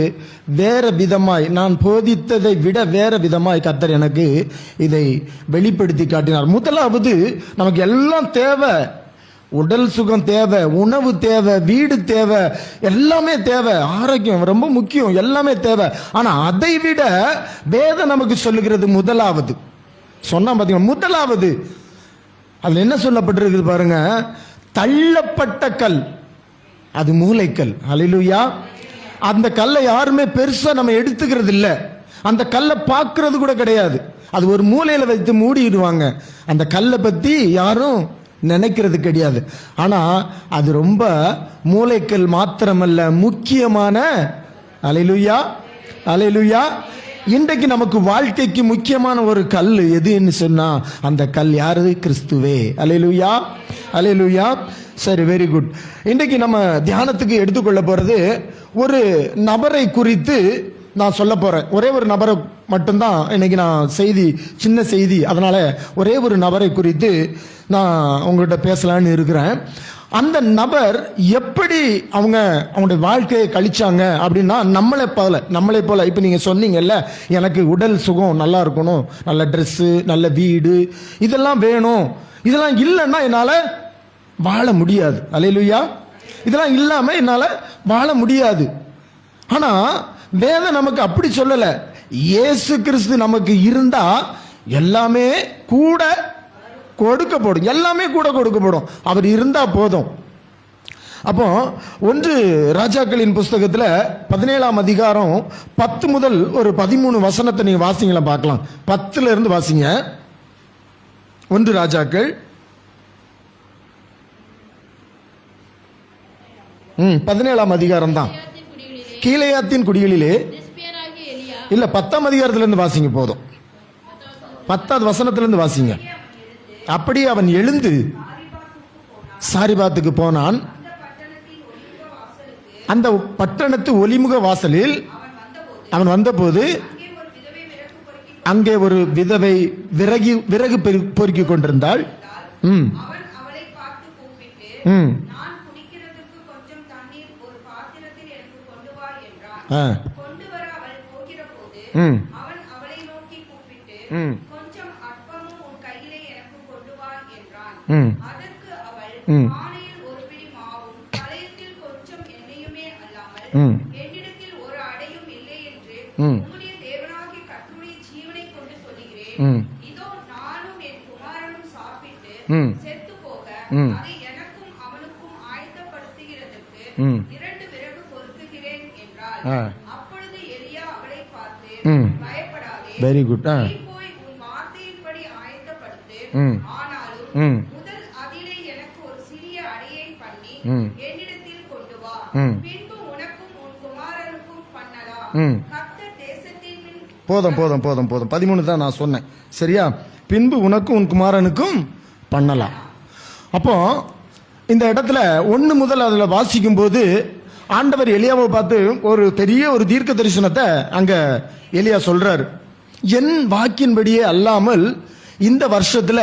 S3: வேற விதமாய், நான் போதித்ததை விட வேற விதமாய் கர்த்தர் எனக்கு இதை வெளிப்படுத்தி காட்டினார். முதலாவது, நமக்கு எல்லாம் தேவை. உடல் சுகம் தேவை, உணவு தேவை, வீடு தேவை, எல்லாமே தேவை. ஆரோக்கியம் ரொம்ப முக்கியம், எல்லாமே தேவை. ஆனா அதை விட வேதம் நமக்கு சொல்லுகிறது முதலாவது. சொன்னா பாத்தீங்கன்னா, முதலாவது அதுல என்ன சொல்லப்பட்டிருக்குது பாருங்க, தள்ளப்பட்ட கல், அது மூளைக்கல். அல்லேலூயா. அந்த கல்லை யாருமே பெருசா நம்ம எடுத்துக்கிறது இல்லை, அந்த கல்லை பார்க்கறது கூட கிடையாது. அது ஒரு மூலையில வைத்து மூடிடுவாங்க. அந்த கல்லை பத்தி யாரும் நினைக்கிறது கிடையாது. ஆனா அது ரொம்ப மூளைக்கல் மாத்திரமல்ல, முக்கியமான. அல்லேலூயா, அல்லேலூயா. இன்றைக்கு நமக்கு வாழ்க்கைக்கு முக்கியமான ஒரு கல் எதுன்னு சொன்னா அந்த கல் யாரு? கிறிஸ்துவே. அல்லேலூயா, அல்லேலூயா. சரி, வெரி குட். இன்றைக்கு நம்ம தியானத்துக்கு எடுத்துக்கொள்ள போறது ஒரு நபரை குறித்து நான் சொல்ல போறேன். ஒரே ஒரு நபரை மட்டும்தான் இன்னைக்கு நான் சின்ன செய்தி, அதனால ஒரே ஒரு நபரை குறித்து நான் உங்கள்கிட்ட பேசலான்னு இருக்கிறேன். அந்த நபர் எப்படி அவங்களுடைய வாழ்க்கையை கழிச்சாங்க அப்படின்னா, நம்மளை போல இப்போ நீங்கள் சொன்னீங்கல்ல, எனக்கு உடல் சுகம் நல்லா இருக்கணும், நல்ல ட்ரெஸ்ஸு, நல்ல வீடு, இதெல்லாம் வேணும், இதெல்லாம் இல்லைன்னா என்னால் வாழ முடியாது. அல்லேலூயா. இதெல்லாம் இல்லாமல் என்னால் வாழ முடியாது. ஆனால் வேதம் நமக்கு அப்படி சொல்லலை. இயேசு கிறிஸ்து நமக்கு இருந்தா எல்லாமே கூட கொடுக்கப்படும், எல்லாமே கூட கொடுக்கப்படும். அவர் இருந்தா போதும். அப்போ 1 ராஜாக்களின் புஸ்தகத்தில் 17ஆம் அதிகாரம் 10 முதல் ஒரு 13 வசனத்தை நீங்க வாசிங்களா பார்க்கலாம். 10ல இருந்து வாசிங்க. 1 ராஜாக்கள் 17ஆம் அதிகாரம் தான். கீலேயாத்தின் குடிகளிலே இல்ல, 10ஆம் அதிகாரத்திலிருந்து வாசிங்க போதும். 10வது வசனத்திலிருந்து வாசிங்க. அப்படி அவன் எழுந்து சாரிபாத்துக்கு போனான். அந்த பட்டணத்து ஒலிமுக வாசலில் அவன் வந்தபோது அங்கே ஒரு விதவை விறகு பொறுக்கிக் கொண்டிருந்தாள். Very good.
S4: போய் உன் வார்த்தையின்படி ஆயத்தப்படுத்து.
S3: ம்
S4: ஆனாலும்
S3: ம்
S4: முதல் அதிலே எனக்கு ஒரு சிறிய அடியை பண்ணி
S3: ம்
S4: என்னிடத்தில் கொண்டு வா.
S3: ம்
S4: பின்பு உனக்கும் உன் குமாரனுக்கும் பண்ணலாம்.
S3: ம்
S4: கர்த்தர் தேசத்தின் மேல்
S3: போதும் போதும் போதும் போதும் 13 தான் நான் சொன்னேன், சரியா? பின்பு உனக்கும் உன் குமாரனுக்கும் பண்ணலாம். அப்போ இந்த இடத்துல 1 முதல் அதில் வாசிக்கும் போது ஆண்டவர் எலியாவை பார்த்து ஒரு பெரிய ஒரு தீர்க்க தரிசனத்தை அங்க எலியா சொல்றாரு. என் வாக்கின்படியே அல்லாமல் இந்த வருஷத்துல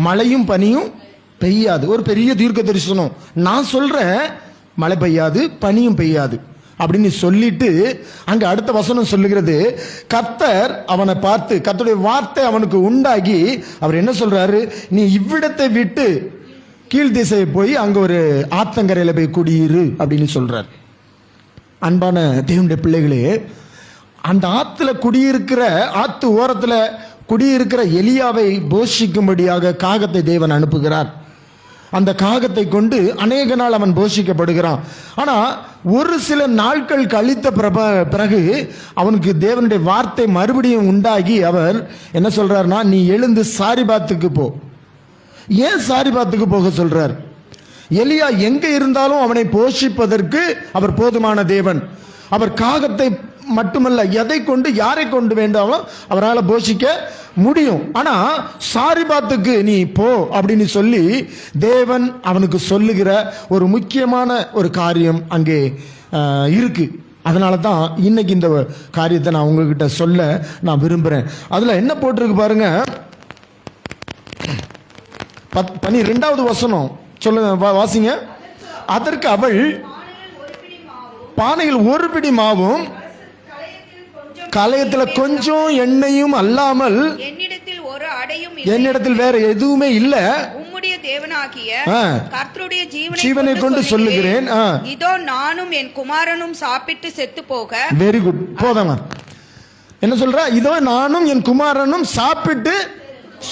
S3: மழையும் பனியும் பெய்யாது. ஒரு பெரிய தீர்க்க தரிசனம். நான் சொல்றேன் மழை பெய்யாது, பனியும் பெய்யாது அப்படின்னு சொல்லிட்டு அங்க அடுத்த வசனம் சொல்லுகிறது, கர்த்தர் அவனை பார்த்து, கர்த்தருடைய வார்த்தை அவனுக்கு உண்டாகி அவர் என்ன சொல்றாரு, நீ இவ்விடத்தை விட்டு கீழ் திசையை போய் அங்க ஒரு ஆத்தங்கரையில போய் குடியிரு அப்படின்னு சொல்றார். அன்பான தேவனுடைய பிள்ளைகளே, அந்த ஆத்துல குடியிருக்கிற, ஆத்து ஓரத்துல குடியிருக்கிற எலியாவை போஷிக்கும்படியாக காகத்தை தேவன் அனுப்புகிறார். அந்த காகத்தை கொண்டு அநேக நாள் அவன் போஷிக்கப்படுகிறான். ஆனா ஒரு சில நாட்கள் கழித்த பிறகு அவனுக்கு தேவனுடைய வார்த்தை மறுபடியும் உண்டாகி அவர் என்ன சொல்றாருன்னா, நீ எழுந்து சாரிபாத்துக்கு போ. ஏன் சாரிபாத்துக்கு போக சொல்றார்? எலியா எங்க இருந்தாலும் அவனை போஷிப்பதற்கு அவர் போதுமான தேவன். அவர் காகத்தை மட்டுமல்ல, எதை கொண்டு யாரை கொண்டு வேண்டாலும் அவரால் போஷிக்க முடியும். ஆனா சாரிபாத்துக்கு நீ போ அப்படின்னு சொல்லி தேவன் அவனுக்கு சொல்லுகிற ஒரு முக்கியமான ஒரு காரியம் அங்கே இருக்கு. அதனால தான் இன்னைக்கு இந்த காரியத்தை நான் உங்ககிட்ட சொல்ல நான் விரும்புறேன். அதுல என்ன போட்டிருக்கு பாருங்க, 12வது வசனம் சொல்லுங்க, வாசிங்க. அதற்கு அவள் பானையில் ஒரு பிடி மாவும் கலயத்தில் கொஞ்சம் எண்ணெயும் அல்லாமல் என்னிடத்தில் வேற எதுவுமே இல்ல,
S4: உம்முடைய தேவனாகிய கர்த்தருடைய
S3: ஜீவனை கொண்டு சொல்லுகிறேன்.
S4: இதோ நானும் என் குமாரனும் சாப்பிட்டு செத்து போக.
S3: வெரி குட், போதாமா? என்ன சொல்ற? இதோ நானும் என் குமாரனும் சாப்பிட்டு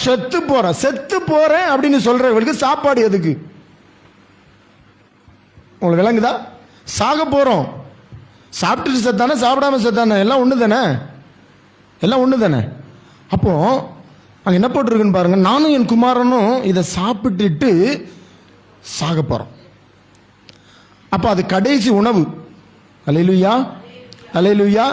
S3: செத்து போறேன். செத்து போறேன் அப்படின்னு சொல்றவங்களுக்கு சாப்பாடு எதுக்கு? உங்களுக்கு விளங்குதா? சாக போறோம். சாப்பிட்டுட்டு செத்தானே, சாப்பிடாம செத்தானே, எல்லாம் ஒண்ணு தானே, எல்லாம் ஒண்ணு தானே. அப்போ அங்க என்ன போட்டிருக்குன்னு பாருங்க, நானும் என் குமாரனும் இதை சாப்பிட்டுட்டு சாக போறோம். அப்ப அது கடைசி உணவு. அல்லேலூயா, அல்லேலூயா.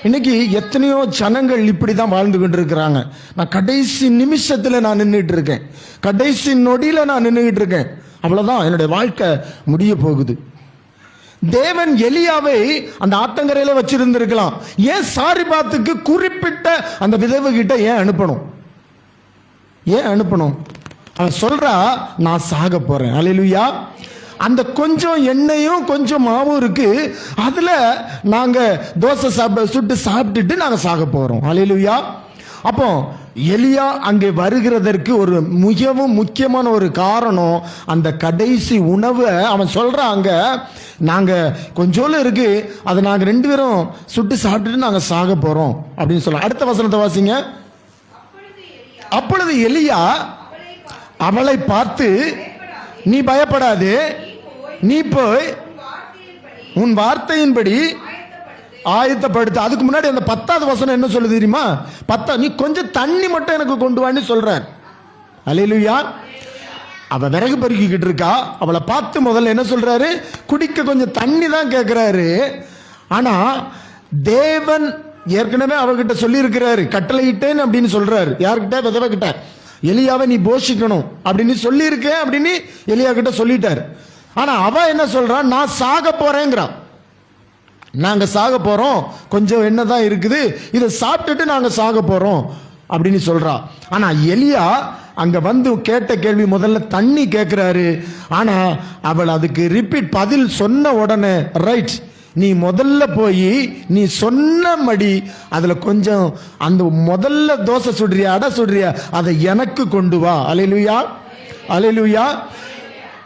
S3: இன்னைக்கு எத்தனையோ ஜனங்கள் இப்படிதான் வாழ்ந்து கொண்டு இருக்கிறாங்க. நான் கடைசி நிமிஷத்துல நான் நின்றுட்டு இருக்கேன், கடைசி நொடியில நான் நின்றுட்டு இருக்கேன், அவ்வளவுதான் என்னுடைய வாழ்க்கை முடிய போகுது. தேவன் எலியாவை அந்த ஆத்தங்கரையில வச்சிருந்திருக்கலாம். ஏன் சாரிபாத்துக்கு குறிப்பிட்ட அந்த விதவை கிட்ட ஏன் அனுப்பணும்? ஏன் அனுப்பணும்? அவன் சொல்றா, நான் சாக போறேன். அல்லேலூயா. அந்த கொஞ்சம் எண்ணெயும் கொஞ்சம் மாவும் இருக்கு, அதுல நாங்க தோசை சுட்டு சாப்பிட்டுட்டு நாங்க சாக போறோம். அல்லேலூயா. அப்போ எலியா அங்கே வருகிறதற்கு ஒரு மிகவும் முக்கியமான ஒரு காரணம், அந்த கடைசி உணவை அவன் சொல்றாங்க, நாங்க கொஞ்சோல இருக்கு, அதை நாங்க 2 பேரும் சுட்டு சாப்பிட்டுட்டு நாங்க சாக போறோம் அப்படின்னு சொல்ல. அடுத்த வசனத்தை வாசிங்க. அப்பொழுது எலியா அவளை பார்த்து, நீ பயப்படாதே, நீ போய் உன் வார்த்தையின்படி ஆயத்தப்படுத்த. அதுக்கு முன்னாடி அந்த 10வது வசனம் என்ன சொல்லுது தெரியுமா? நீ கொஞ்சம் தண்ணி மட்டும் எனக்கு கொண்டு வான்னு சொல்றார். அல்லேலூயா. அவ விறகு பருக்கிக்கிட்டு இருக்கா. அவளை பார்த்து முதல்ல என்ன சொல்றாரு? குடிக்க கொஞ்சம் தண்ணி தான் கேட்கிறாரு. ஆனா தேவன் ஏற்கனவே அவர்கிட்ட சொல்லி இருக்கிறாரு, கட்டளையிட்டேன் அப்படின்னு சொல்றாரு. யார்கிட்ட? விதவை கிட்ட. எலியாவை நீ போஷிக்கணும் அப்படின்னு சொல்லி இருக்கேன் அப்படின்னு எலியா கிட்ட சொல்லிட்டாரு. ஆனா அவ என்ன சொல்றான்? நான் சாக போறேங்கிறான். நாங்க சாக போறோம், கொஞ்சம் என்னதான் இருக்குது, இதை சாப்பிட்டுட்டு நாங்க சாக போறோம் அப்படின்னு சொல்றா. ஆனா எலியா அங்க வந்து கேட்ட கேள்வி முதல்ல தண்ணி கேட்கிறாரு. ஆனா அவள் அதுக்கு ரிப்பீட் பதில் சொன்ன உடனே, ரைட், நீ முதல்ல போய் நீ சொன்னபடி அதுல கொஞ்சம் அந்த முதல்ல தோசை சுடுறியா, அடை சுடுறியா, அதை எனக்கு கொண்டு வா. அல்லேலூயா, அல்லேலூயா.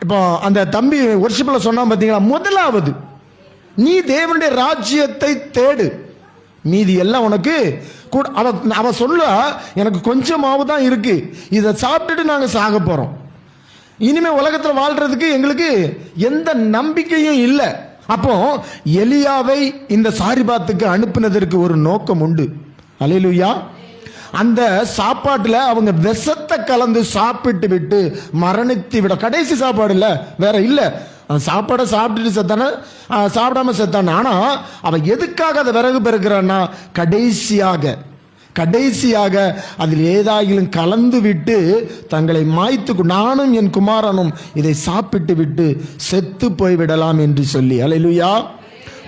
S3: இப்போ அந்த தம்பி வொர்ஷிப்ல சொன்னா பாத்தீங்களா, முதலாவது நீ தேவனுடைய ராஜ்யத்தை தேடு, மீதி எல்லாம் உனக்கு கூட. அவ சொல்ல, எனக்கு கொஞ்சமாவு தான் இருக்கு, இதை சாப்பிட்டுட்டு நாங்க சாக போறோம், இனிமே உலகத்தில் வாழ்றதுக்கு எங்களுக்கு எந்த நம்பிக்கையும் இல்லை. அப்போ எலியாவை இந்த சாரிபாத்துக்கு அனுப்பினதற்கு ஒரு நோக்கம் உண்டு. அல்லேலூயா. அந்த சாப்பாட்டுல அவங்க விஷத்தை கலந்து சாப்பிட்டு விட்டு மரணித்து விட, கடைசி சாப்பாடு இல்ல, வேற இல்ல, அந்த சாப்பாடை சாப்பிட்டுட்டு செத்தான, சாப்பிடாம செத்தான. ஆனா அவன் எதுக்காக அதை விறகு பெருக்கிறான்னா, கடைசியாக அதில் ஏதாயிலும் கலந்து விட்டு தங்களை மாய்த்து, நானும் என் குமாரனும் இதை சாப்பிட்டு விட்டு செத்து போய்விடலாம் என்று சொல்லி. அல்லேலூயா,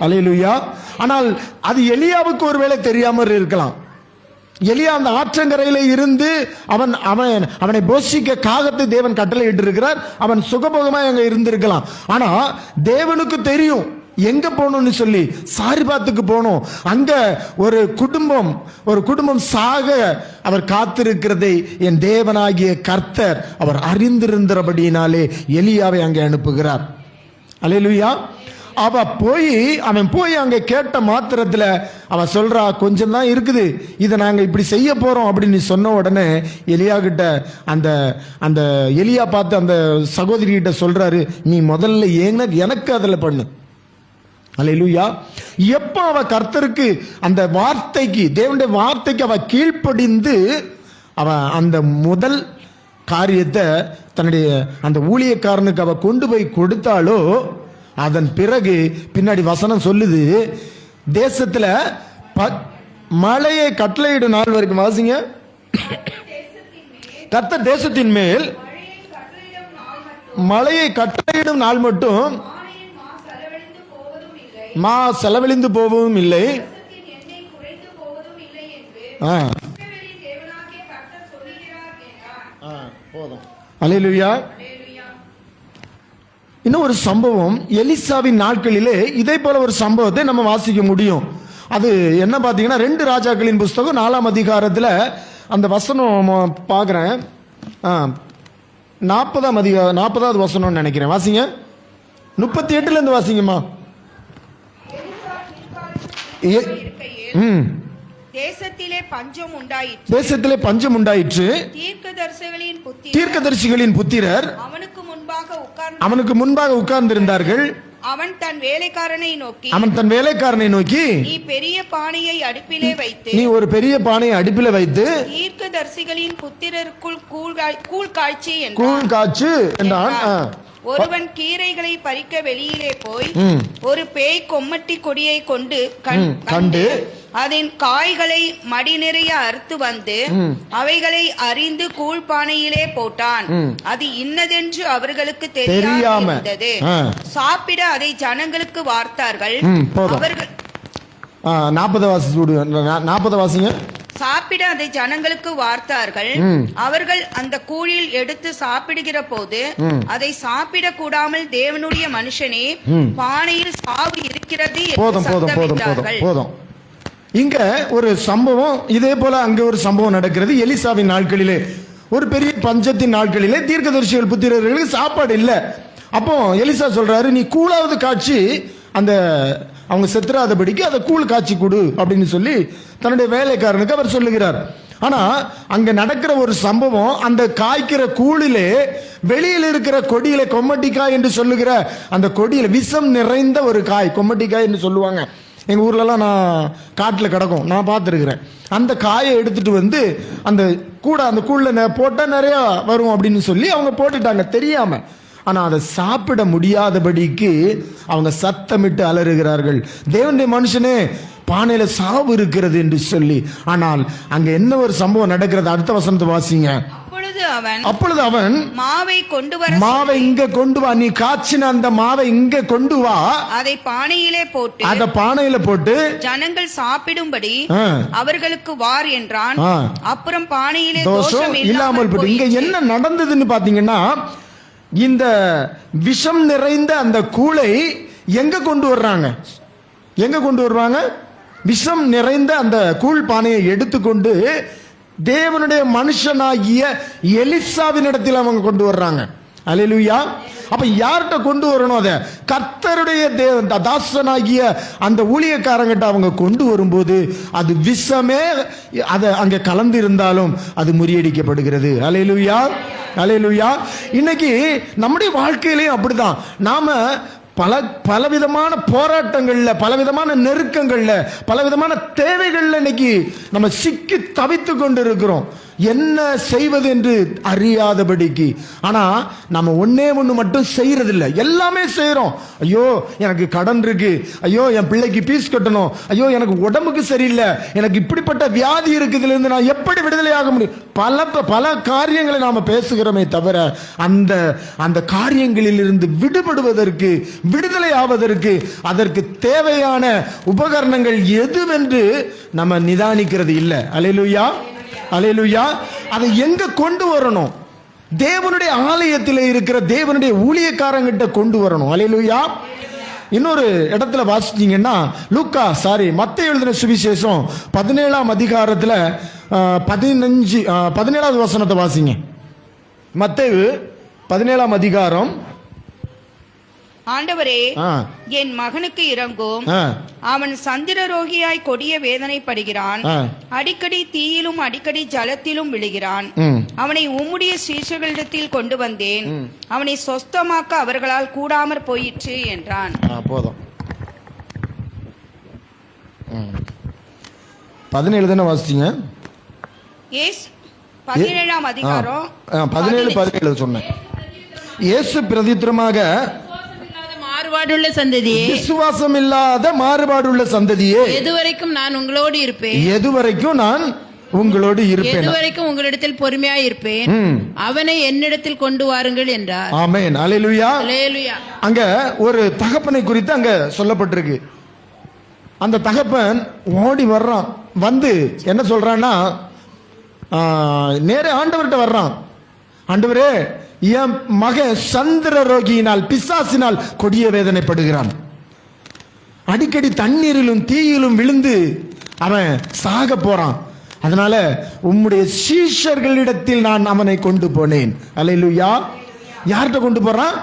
S3: அல்லேலூயா. ஆனால் அது எலியாவுக்கு ஒருவேளை தெரியாமல் இருக்கலாம். எலியா அந்த ஆற்றங்கரையில இருந்து அவனை போஷிக்க காகத்தை தேவன் கட்டளை இட்டிருக்கிறார். அவன் சுகபோகமாய் அங்க இருந்திருக்கலாம். ஆனா தேவனுக்கு தெரியும் எங்க போகணும்னு சொல்லி. சாரிபாத்துக்கு போனோம். அங்க ஒரு குடும்பம் சாக அவர் காத்திருக்கிறதை என் தேவனாகிய கர்த்தர் அவர் அறிந்திருந்தபடியினாலே எலியாவை அங்கே அனுப்புகிறார். அல்லேலூயா. அவன் போய் அங்க கேட்ட மாத்திரத்துல அவ சொல்றா, கொஞ்சம் தான் இருக்குது, இதை நாங்க இப்படி செய்ய போறோம் அப்படின்னு சொன்ன உடனே எலியா கிட்ட அந்த எலியா பார்த்து அந்த சகோதரி கிட்ட சொல்றாரு, நீ முதல்ல எனக்கு அதுல பண்ணு. அல்லேலூயா. எப்ப அவ கர்த்தருக்கு அந்த வார்த்தைக்கு, தேவனுடைய வார்த்தைக்கு அவ கீழ்ப்படிந்து அவ அந்த முதல் காரியத்தை தன்னுடைய அந்த ஊழியக்காரனுக்கு அவ கொண்டு போய் கொடுத்தாலோ, அதன் பிறகு பின்னாடி வசனம் சொல்லுது, தேசத்துல மழையை கட்டளையிடும் நாள் வரைக்கும், வாசிங்க, கர்த்தர் தேசத்தின் மேல் மழையை கட்டளையிடும் நாள் மட்டும் மா செலவழிந்து போவதும் இல்லை. போதும். அல்லேலூயா. இன்னும் ஒரு சம்பவம் எலிசாவின் நாட்களிலே இதே போல ஒரு சம்பவத்தை நம்ம வாசிக்க முடியும். அது என்ன பார்த்தீங்கன்னா, 2 ராஜாக்களின் புஸ்தகம் 4ஆம் அதிகாரத்தில் அந்த வசனம் பார்க்குறேன். 40வது வசனம்னு நினைக்கிறேன். வாசிங்க, 38லேருந்து வாசிங்கம்மா.
S4: தேசத்திலே பஞ்சம் உண்டாயிற்று.
S3: தீர்க்கதரிசிகளின் புத்திரர் அவனுக்கு முன்பாக உட்கார்ந்திருந்தார்கள்.
S4: அவன் தன் வேலைக்காரனை நோக்கி
S3: நீ பெரிய பானையை அடுப்பிலே வைத்து
S4: தீர்க்கதரிசிகளின் புத்திரருக்குள் கூழ் காய்ச்சி
S3: என்றான்.
S4: ஒருவன் கீரைகளை பறிக்க வெளியிலே போய் ஒரு பேய் கொம்மட்டி கொடியை கண்டு அதன் காய்களை மடி நிறைய அறுத்து வந்து அவைகளை அறிந்து கூழ்பானையிலே போட்டான். அது இன்னதென்று அவர்களுக்கு தெரியாமல் இருந்தது. சாப்பிட அதை ஜனங்களுக்கு வார்த்தார்கள். அவர்கள்
S3: 40 வாசிங்க.
S4: சாப்பிட அதை ஜனங்களுக்கு வார்த்தார்கள். அவர்கள் அந்த கூழில் எடுத்து சாப்பிடுகிற போது அதை சாப்பிட கூடாமல், தேவனுடைய மனுஷனே, பானையில் சாவு இருக்கிறது என்று சத்தமிட்டார்கள்.
S3: இங்க ஒரு சம்பவம், இதே போல அங்க ஒரு சம்பவம் நடக்கிறது. எலிசாவின் நாட்களிலே, ஒரு பெரிய பஞ்சத்தின் நாட்களிலே தீர்க்கதரிசிகள் புத்திரர்களுக்கு சாப்பாடு இல்லை. அப்போ எலிசா சொல்றாரு, நீ கூழாவது காய்ச்சி அந்த அவங்க செத்துறாதபடிக்கு அதை கூழ் காய்ச்சி கொடு அப்படின்னு சொல்லி தன்னுடைய வேலைக்காரனுக்கு அவர் சொல்லுகிறார். ஆனா அங்க நடக்கிற ஒரு சம்பவம், அந்த காய்க்கிற கூழிலே வெளியில் இருக்கிற கொடியில கொம்மட்டிக்காய் என்று சொல்லுகிற அந்த கொடியில விஷம் நிறைந்த ஒரு காய், கொம்மட்டிக்காய் என்று சொல்லுவாங்க. எங்க ஊர்லலாம் நான் காட்டில் கிடக்கும், நான் பார்த்துருக்கிறேன். அந்த காயை எடுத்துட்டு வந்து அந்த கூழ்ல போட்டா நிறைய வரும் அப்படின்னு சொல்லி அவங்க போட்டுட்டாங்க தெரியாம. ஆனா அதை சாப்பிட முடியாதபடிக்கு அவங்க சத்தமிட்டு அலறுகிறார்கள், தேவனுடைய மனுஷனே, பானையில சாவு இருக்கிறது என்று சொல்லி. ஆனால் அங்க என்ன ஒரு சம்பவம் நடக்கிறது, அடுத்த வசனத்தை வாசிங்க. அப்பொழுது அவன் மாவை இங்க கொண்டு வா, நீ காய்ச்சின அந்த மாவை இங்க கொண்டு வா,
S4: அதை
S3: பானையில போட்டு
S4: ஜனங்கள் சாப்பிடும்படி அவர்களுக்கு வார் என்றான். அப்புறம் பானையிலே தோஷம்
S3: இல்லாமல் போட்டு. இங்க என்ன நடந்ததுன்னு பாத்தீங்கன்னா, இந்த விஷம் நிறைந்த அந்த கூளை எங்க கொண்டு வருவாங்க? விஷம் நிறைந்த அந்த கூழ் பானையை எடுத்துக்கொண்டு தேவனுடைய மனுஷனாகிய எலிசாவின் இடத்தில் அவங்க கொண்டு வர்றாங்க. அல்லேலூயா. அப்ப யார்கிட்ட கொண்டு வரணும்? அதை கர்த்தருடைய தாசனாகிய அந்த ஊழியக்காரங்கிட்ட அவங்க கொண்டு வரும்போது அது விஷமே அதை அங்கே கலந்து இருந்தாலும் அது முறியடிக்கப்படுகிறது. அல்லேலூயா, அல்லேலூயா. இன்னைக்கு நம்முடைய வாழ்க்கையிலையும் அப்படிதான். நாம பலவிதமான போராட்டங்கள்ல, பலவிதமான நெருக்கங்கள்ல, பலவிதமான தேவைகள்ல இன்னைக்கு நம்ம சிக்கி தவித்து கொண்டு இருக்கிறோம், என்ன செய்வது என்று அறியாதபடிக்கு. ஆனா நம்ம ஒண்ணே ஒண்ணு மட்டும் செய்யறதில்லை, எல்லாமே செய்யறோம். ஐயோ எனக்கு கடன் இருக்கு, ஐயோ என் பிள்ளைக்கு ஃபீஸ் கட்டணும், ஐயோ எனக்கு உடம்புக்கு சரியில்லை, எனக்கு இப்படிப்பட்ட வியாதி இருக்குதுல இருந்து நான் எப்படி விடுதலை ஆக முடியும், பல காரியங்களை நாம பேசுகிறோமே தவிர அந்த காரியங்களில் இருந்து விடுபடுவதற்கு, விடுதலை ஆவதற்கு அதற்கு தேவையான உபகரணங்கள் எதுவென்று நம்ம நிதானிக்கிறது இல்லை. அல்லேலூயா, அல்லேலூயா. அதை எங்க கொண்டு வரணும்? தேவனுடைய ஆலயத்தில் இருக்கிற தேவனுடைய ஊழியக்காரங்கிட்ட கொண்டு வரணும். அல்லேலூயா. இன்னொரு இடத்துல வாசிச்சீங்கன்னா மத்தேயு எழுதின சுவிசேஷம் 17ஆம் அதிகாரத்துல 17வது வசனத்தை வாசிங்க. மத்தேயு 17ஆம் அதிகாரம்.
S4: ஆண்டவரே, என் மகனுக்கு இரங்கும், அவன் சந்திரரோகியாய் கொடிய வேதனைப்படுகிறான், அடிக்கடி தீயிலும் அடிக்கடி ஜலத்திலும் விழுகிறான். அவனை உம்முடைய சீஷர்களிடத்தில் கொண்டு வந்தேன், அவனை சொஸ்தமாக்க அவர்களால் கூடாமற் போயிற்று என்றான்.
S3: போதும். 17 தானே வாசிச்சீங்க?
S4: 17ஆம் அதிகாரம்
S3: 17 சொன்னேன். இயேசு பிரதித்திரமாக,
S5: மாறுபாடுள்ள சந்ததியே,
S3: விசுவாசம் இல்லாத மாறுபாடுள்ள சந்ததியே,
S5: எதுவரைக்கும் நான் உங்களோடு இருப்பேன்,
S3: எதுவரைக்கும் நான் உங்களோடு இருப்பேன்,
S5: எதுவரைக்கும் உங்களிடத்தில் பொறுமையாய் இருப்பேன், அவனை என்னிடத்தில் கொண்டு வாருங்கள் என்றார்.
S3: ஆமென். அல்லேலூயா,
S5: அல்லேலூயா.
S3: அங்க ஒரு தகப்பனை குறித்து அங்க சொல்லப்பட்டிருக்கு. அந்த தகப்பன் ஓடி வர்றான், வந்து என்ன சொல்றான்னா, நேரே ஆண்டவர்கிட்ட வர்றான். ஆண்டவரே, என் மகன் சந்திர ரோகியினால், பிசாசினால் கொடிய வேதனைப்படுகிறான், அடிக்கடி தண்ணீரிலும் தீயிலும் விழுந்து அவன் சாக போறான், அதனால உம்முடைய சீஷர்களிடத்தில் நான் அவனை கொண்டு போனேன். அல்லேலூயா. யார்கிட்ட கொண்டு போறான்?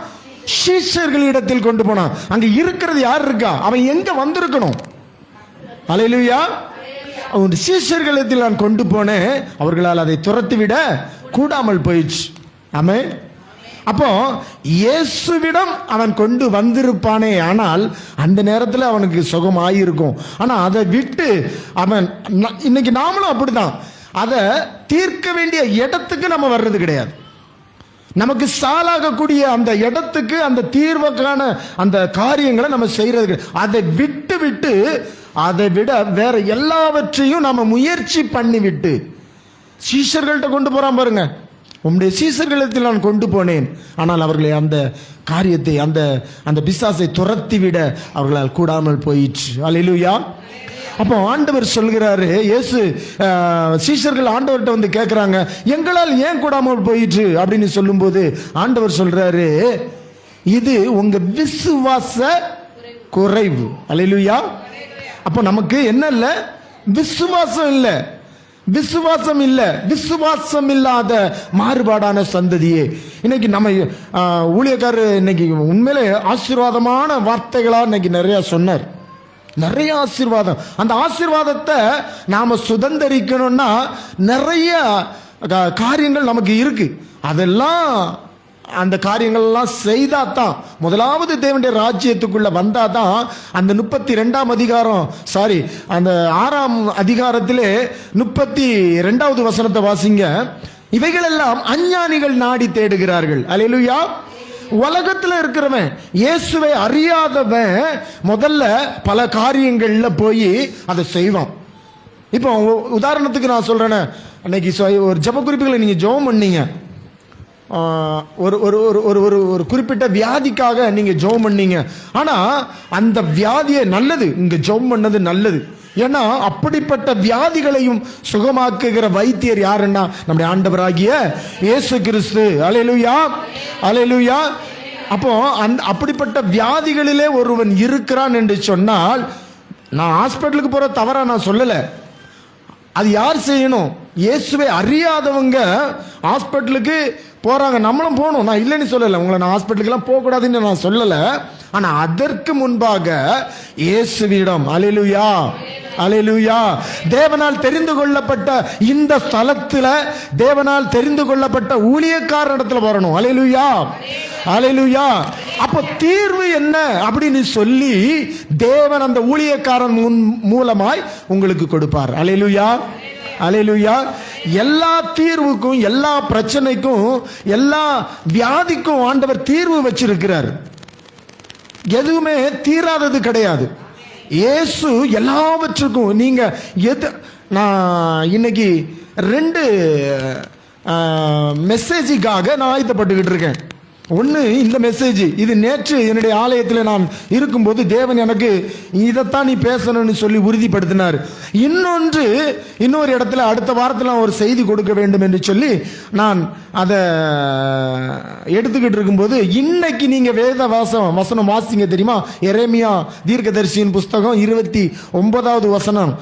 S3: சீஷர்களிடத்தில் கொண்டு போனான். அங்க இருக்கிறது யார் இருக்கா? அவன் எங்க வந்திருக்கணும்? அல்லேலூயா. அவன் சீஷர்களிடத்தில் நான் கொண்டு போனேன், அவர்களால் அதை துரத்திவிட கூடாமல் போயிடுச்சு. ஆமென். அப்போ இயேசுவிடம் அவன் கொண்டு வந்திருப்பானே, ஆனால் அந்த நேரத்தில் அவனுக்கு சுகம் ஆயிருக்கும். ஆனா அதை விட்டு அவன், இன்னைக்கு நாமளும் அப்படிதான், அதை தீர்க்க வேண்டிய இடத்துக்கு நம்ம வர்றது கிடையாது. நமக்கு சாலாகக்கூடிய அந்த இடத்துக்கு, அந்த தீர்வுக்கான அந்த காரியங்களை நம்ம செய்யறது, அதை விட்டு அதை விட வேற எல்லாவற்றையும் நம்ம முயற்சி பண்ணிவிட்டு சீஷர்கள்ட்ட கொண்டு போறான் பாருங்க. உம்முடைய சீஷர்களிடத்தில் நான் கொண்டு போனேன், ஆனால் அவர்களை அந்த காரியத்தை, அந்த பிசாசை துரத்தி விட அவர்களால் கூடாமல் போயிற்று. அல்லேலூயா. அப்போ ஆண்டவர் சொல்கிறாரு, இயேசு சீஷர்கள் ஆண்டவர்கிட்ட வந்து கேட்கிறாங்க, எங்களால் ஏன் கூடாமல் போயிற்று அப்படின்னு சொல்லும்போது ஆண்டவர் சொல்றாரு, இது உங்க விசுவாச குறைவு. அல்லேலூயா. அப்போ நமக்கு என்ன இல்லை? விசுவாசம் இல்லை, விசுவாசம் இல்ல. விசுவாசம் இல்லாத மாறுபாடான சந்ததியே. இன்னைக்கு நம்ம ஊழியக்காரர் இன்னைக்கு உண்மையிலே ஆசீர்வாதமான வார்த்தைகளா இன்னைக்கு நிறைய சொன்னார், நிறைய ஆசீர்வாதம். அந்த ஆசீர்வாதத்தை நாம சுதந்திரிக்கணும்னா நிறைய காரியங்கள் நமக்கு இருக்கு. அதெல்லாம், அந்த காரியங்கள்லாம் செய்தாதான், முதலாவது தேவனுடைய ராஜ்யத்துக்குள்ள வந்தாதான் அந்த 32ஆம் அதிகாரம், அந்த 6ஆம் அதிகாரத்திலே 32வது வசனத்தை வாசிங்க. இவைகளெல்லாம் அஞ்ஞானிகள் நாடி தேடுகிறார்கள். அல்லேலூயா. உலகத்துல இருக்கிறவன், இயேசுவை அறியாதவன் முதல்ல பல காரியங்கள்ல போய் அதை செய்வான். இப்போ உதாரணத்துக்கு நான் சொல்றேன்னு, அன்னைக்கு ஒரு ஜெப குறிப்புகளை நீங்க ஜெபம் பண்ணீங்க, ஒரு குறிப்பிட்ட வியாதிக்காக நீங்க ஜெபம் பண்ணீங்க, ஆனா அந்த வியாதியே நல்லது, இங்க ஜெபம் பண்ணது நல்லது. ஏன்னா அப்படிப்பட்ட வியாதிகளையும் சுகமாக்குகிற வைத்தியர் யாருன்னா நம்முடைய ஆண்டவராகிய இயேசு கிறிஸ்து. அல்லேலூயா, அல்லேலூயா. அப்போ அப்படிப்பட்ட வியாதிகளிலே ஒருவன் இருக்கிறான் என்று சொன்னால், நான் ஹாஸ்பிட்டலுக்கு போற தவறா நான் சொல்லல, அது யார் செய்யணும்? இயேசுவை அறியாதவங்க ஹாஸ்பிட்டலுக்கு போறாங்க, நம்மளும் போகணும். நான் இல்லைன்னு சொல்லலை, உங்களை நான் ஹாஸ்பிட்டலுக்கெல்லாம் போகக்கூடாதுன்னு நான் சொல்லலை. ஆனா அதற்கு முன்பாக இயேசுவிடம், அல்லேலூயா அல்லேலூயா, தேவனால் தெரிந்து கொள்ளப்பட்ட இந்த ஸ்தலத்துல தேவனால் தெரிந்து கொள்ளப்பட்ட ஊழியக்காரர் இடத்துல வரணும். அல்லேலூயா அல்லேலூயா. அப்ப தீர்வு என்ன அப்படின்னு சொல்லி தேவன் அந்த ஊழியக்காரன் மூலமாய் உங்களுக்கு கொடுப்பார். அல்லேலூயா அல்லேலூயா. எல்லா தீர்வுக்கும், எல்லா பிரச்சனைக்கும், எல்லா வியாதிக்கும் ஆண்டவர் தீர்வு வச்சிருக்கிறார். எதுவுமே தீராதது கிடையாது. இயேசு எல்லாவற்றுக்கும். நீங்க எது, நான் இன்னைக்கு 2 மெசேஜுக்காக நான் ஆயத்தப்பட்டுக்கிட்டு இருக்கேன். ஒன்று இந்த மெசேஜ், இது நேற்று என்னுடைய ஆலயத்தில் நான் இருக்கும்போது தேவன் எனக்கு இதைத்தான் நீ பேசணும்னு சொல்லி உறுதிப்படுத்தினார். இன்னொரு இடத்துல அடுத்த வாரத்தில் நான் ஒரு செய்தி கொடுக்க வேண்டும் என்று சொல்லி நான் அதை எடுத்துக்கிட்டு இருக்கும்போது, இன்னைக்கு நீங்க வேத வசனம் வாசிங்க தெரியுமா? எரேமியா தீர்க்கதரிசியின் புஸ்தகம் 29வது வசனம்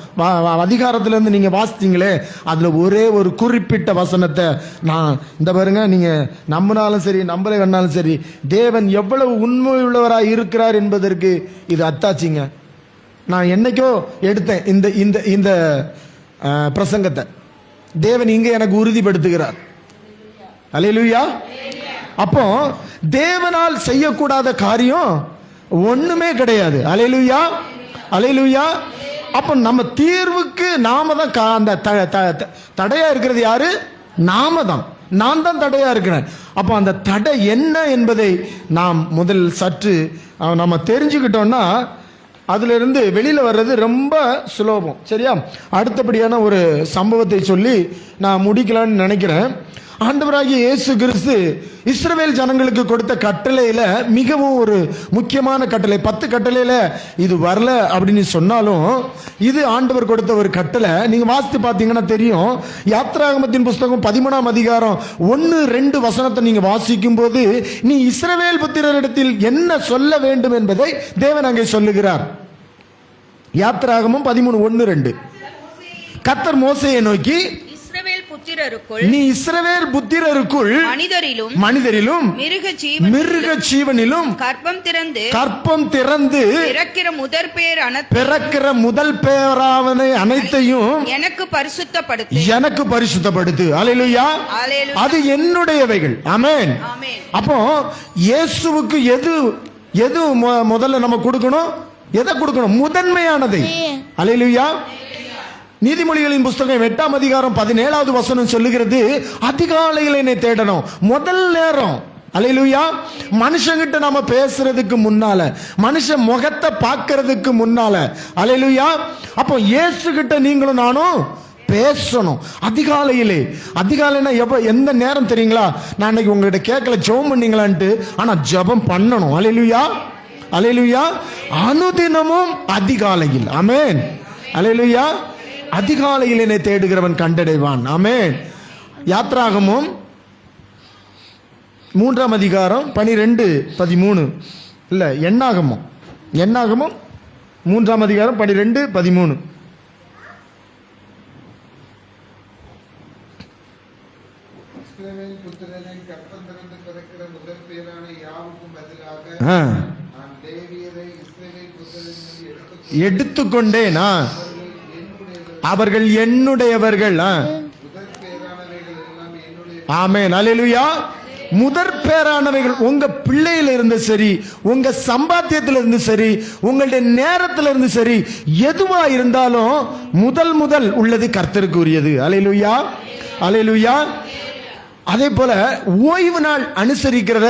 S3: அதிகாரத்திலிருந்து நீங்க வாசித்தீங்களே, அதுல ஒரே ஒரு குறிப்பிட்ட வசனத்தை நான் இந்த பாருங்க, நீங்க நம்பினாலும் சரி நம்பலை சரி, தேவன் எவ்வளவு உண்மை உள்ளவராய் இருக்கிறார் என்பதற்கு இது அத்தாச்சிங்க. நான் என்னைக்கோ எடுத்தேன் இந்த இந்த இந்த பிரசங்கத்தை. தேவன் இங்க எனக்கு உறுதிப்படுத்துகிறார். அல்லேலூயா. அப்போ தேவனால் செய்யக்கூடாத காரியம் ஒண்ணுமே கிடையாது. அல்லேலூயா அல்லேலூயா. அப்போ நம்ம தீர்வுக்கு நாம தான் அந்த தடையா இருக்கிறது யாரு? நாம தான். நான் தான் தடையா இருக்கிறேன். அப்போ அந்த தடை என்ன என்பதை நாம் முதல் சற்று நம்ம தெரிஞ்சுக்கிட்டோம்னா அதுல இருந்து வெளியில வர்றது ரொம்ப சுலபம். சரியா? அடுத்தபடியான ஒரு சம்பவத்தை சொல்லி நான் முடிக்கலான்னு நினைக்கிறேன். ஆண்டவராகிய இயேசு கிறிஸ்து இஸ்ரவேல் ஜனங்களுக்கு கொடுத்த கட்டளையில மிகவும் ஒரு முக்கியமான கட்டளை. 10 கட்டளையில இது வரல அப்படின்னு சொன்னாலும் இது ஆண்டவர் கொடுத்த ஒரு கட்டளை. நீங்க வாசித்து பார்த்தீங்கன்னா தெரியும். யாத்ராகமத்தின் புஸ்தகம் 13ஆம் அதிகாரம் 1-2 வசனத்தை நீங்க வாசிக்கும் போது, நீ இஸ்ரவேல் புத்திரரிடத்தில் என்ன சொல்ல வேண்டும் என்பதை தேவன் அங்கே சொல்லுகிறார். யாத்ராகமம் 13:1-2. கர்த்தர் மோசேயை நோக்கி, நீ இஸ்ரவேல் புத்திரருக்குள் மனிதரிலும் மிருக ஜீவனிலும் கற்பம் திறந்து பிறக்கிற முதல் பேராவனை அனைத்தையும் எனக்கு பரிசுத்தப்படுத்து. அல்லேலூயா. அது என்னுடையவைகள். ஆமென். அப்போ இயேசுவுக்கு எது முதல்ல நம்ம கொடுக்கணும்? எதை கொடுக்கணும்? முதன்மையானதை. அல்லேலூயா. நீதிமொழிகளின் புஸ்தகம் 8ஆம் அதிகாரம் 17வது வசனம் சொல்லுகிறது, அதிகாலையில் என்னை தேடணும். முதல் நேரம். அல்லேலூயா. மனுஷங்கிட்ட நாம பேசுறதுக்கு முன்னால, மனுஷன் முகத்தை பார்க்கறதுக்கு முன்னால. அல்லேலூயா. அப்போ இயேசு கிட்ட நீங்களும் நானும் பேசணும் அதிகாலையிலே. அதிகாலைனா எந்த நேரம் தெரியுங்களா? நான் இன்னைக்கு உங்ககிட்ட கேட்கல ஜெபம் பண்ணீங்களான்ட்டு, ஆனா ஜெபம் பண்ணணும். அல்லேலூயா அல்லேலூயா. அனுதினமும் அதிகாலையில். ஆமென். அல்லேலூயா. அதிகாலையில் என்னை தேடுகிறவன் கண்டடைவான். ஆமென். யாத்ராகமம் 3ஆம் அதிகாரம் 12-13 இல்ல, எண்ணாகமம் 3ஆம் அதிகாரம் 12-13. எடுத்துக்கொண்டேன், அவர்கள் என்னுடையவர்கள். ஆமென். அல்லேலூயா. முதற் பேரானவைகள் உங்க பிள்ளையில இருந்து சரி, உங்க சம்பாத்தியத்தில இருந்து சரி, உங்களுடைய நேரத்தில இருந்து சரி, எதுவா இருந்தாலும் முதல் உள்ளது கர்த்தருக்கு உரியது. அல்லேலூயா அல்லேலூயா. அதே போல ஓய்வு நாள் அனுசரிக்கிறத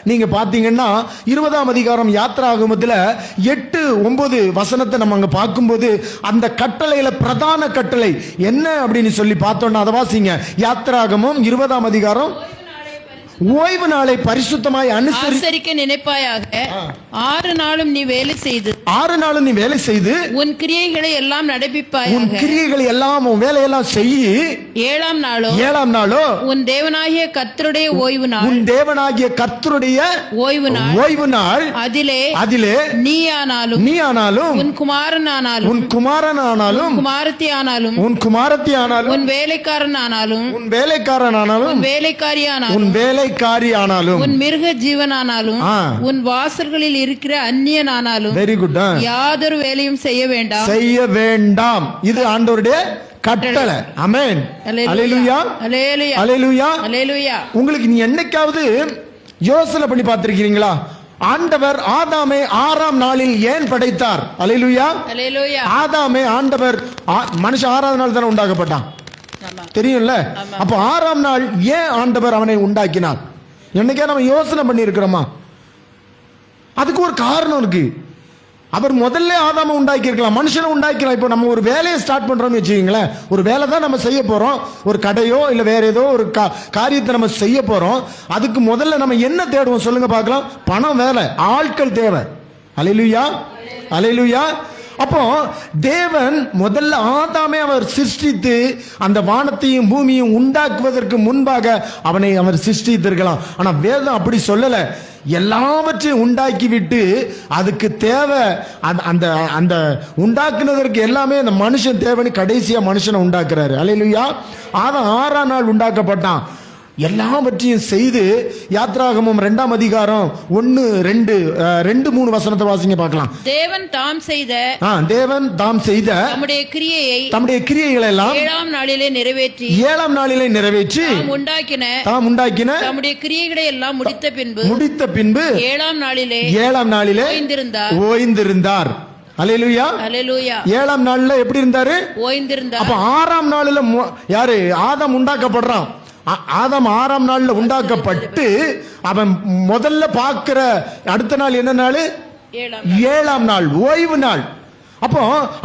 S3: நீங்க பாத்தீங்கன்னா 20ஆம் அதிகாரம் யாத்ராகமத்துல 8-9 வசனத்தை நம்ம அங்க பார்க்கும்போது, அந்த கட்டளையில பிரதான கட்டளை என்ன அப்படின்னு சொல்லி பார்த்தோம்னா, அதை வாசிங்க. யாத்ராகமம் 20ஆம் அதிகாரம் ஓய்வு நாளை பரிசுத்தமாய்
S5: ஆசரிக்க நினைப்பாயாக. 6 நாளும் நீ வேலை செய்து
S3: 6 நாளும் நீ வேலை செய்து
S5: உன் கிரியைகளை எல்லாம்
S3: உன்
S5: நடப்பிப்பாயாக.
S3: கிரியைகளை எல்லாம் உன் வேலையெல்லாம் செய்யி
S5: 7ஆம் நாளோ
S3: 7ஆம் நாளோ
S5: உன் தேவனாகிய கர்த்தருடைய ஓய்வு நாள்.
S3: உன் தேவனாகிய கர்த்தருடைய
S5: ஓய்வு நாள்.
S3: ஓய்வு நாள். அதிலே நீயானாலும்
S5: உன் குமாரனானாலும்
S3: உன் குமாரனானாலும்
S5: குமாரத்தியானாலும்
S3: உன் குமாரத்தியானாலும்
S5: உன் வேலைக்காரனானாலும்
S3: உன் வேலைக்காரனானாலும்
S5: உன் வேலைக்காரியானாலும்
S3: உன் வேலைக்காரியானாலும்
S5: உன் மிருக ஜீவனானாலும் உன் வாசல்களில் இருக்கிற அந்நியனானாலும்
S3: வெரி குட்
S5: யாதொரு வேலையும் செய்ய வேண்டாம்.
S3: இது ஆண்டவருடைய கட்டளை. ஆமென். அல்லேலூயா. அல்லேலூயா. உங்களுக்கு நீ என்னைக்காவது யோசனை பண்ணி பார்த்திருக்கீங்களா? ஆண்டவர் ஆதாமை 6ஆம் நாளில் ஏன் படைத்தார்? அல்லேலூயா. ஆதாமை ஆண்டவர் மனுஷன் 6ஆவது நாள் தானே உண்டாக்கப்பட்டான், தெரியும்ல? அப்ப 6ஆம் நாள் ஏன் ஆண்டவர் அவனை உண்டாக்கினார்? என்னைக்கா நம்ம யோசனை பண்ணி இருக்கிறோமா? அதுக்கு ஒரு காரணம் இருக்கு. அவர் முதல்ல ஆதாம உண்டாக்கி இருக்கலாம், மனுஷனை உண்டாக்கலாம். இப்போ நம்ம ஒரு வேலையை ஸ்டார்ட் பண்றோம்னு வச்சுக்கீங்களேன், ஒரு வேலை தான் நம்ம செய்ய போறோம், ஒரு கடையோ இல்ல வேற ஏதோ ஒரு காரியத்தை நம்ம செய்ய போறோம். அதுக்கு முதல்ல நம்ம என்ன தேடுவோம் சொல்லுங்க பார்க்கலாம்? பணம், வேலை, ஆட்கள் தேவை. அல்லேலூயா. அல்லேலூயா. அப்போ தேவன் முதல்ல ஆதாமே அவர் சிருஷ்டித்து அந்த வானத்தையும் பூமியையும் உண்டாக்குவதற்கு முன்பாக அவனை அவர் சிருஷ்டித்திருக்கலாம். ஆனா வேதம் அப்படி சொல்லல. எல்லாவற்றையும் உண்டாக்கி விட்டு அதுக்கு தேவை அந்த அந்த உண்டாக்குனதற்கு எல்லாமே அந்த மனுஷன் தேவைன்னு கடைசியா மனுஷனை உண்டாக்குறாரு. அல்லேலூயா. ஆதாம் 6ஆம் நாள் உண்டாக்கப்பட்டான். எல்லாவற்றையும் செய்து யாத்ராகமம் 2ஆம் அதிகாரம் 1, 2, 3 வசனத்தை வாசிங்க பார்க்கலாம்.
S5: தேவன் தாம் செய்த தம்முடைய கிரியைகளை எல்லாம் 7ஆம் நாளிலே நிறைவேற்றி தாம் உண்டாக்கின
S3: தம்முடைய
S5: கிரியைகளை எல்லாம் முடித்த பின்பு 7ஆம் நாளிலே
S3: ஓய்ந்திருந்தார். அல்லேலூயா. 7ஆம் நாள்ல எப்படி இருந்தாரு?
S5: ஓய்ந்திருந்தார்.
S3: அப்ப 6ஆம் நாள்ல யாரு? ஆதாம் உண்டாக்கப்படுறான். ஆதாம் 6ஆம் நாள்ல உண்டாக்கப்பட்டு அவன் முதல்ல பார்க்கிற அடுத்த நாள் என்ன நாள்? 7ஆம் நாள், ஓய்வு நாள். அப்போ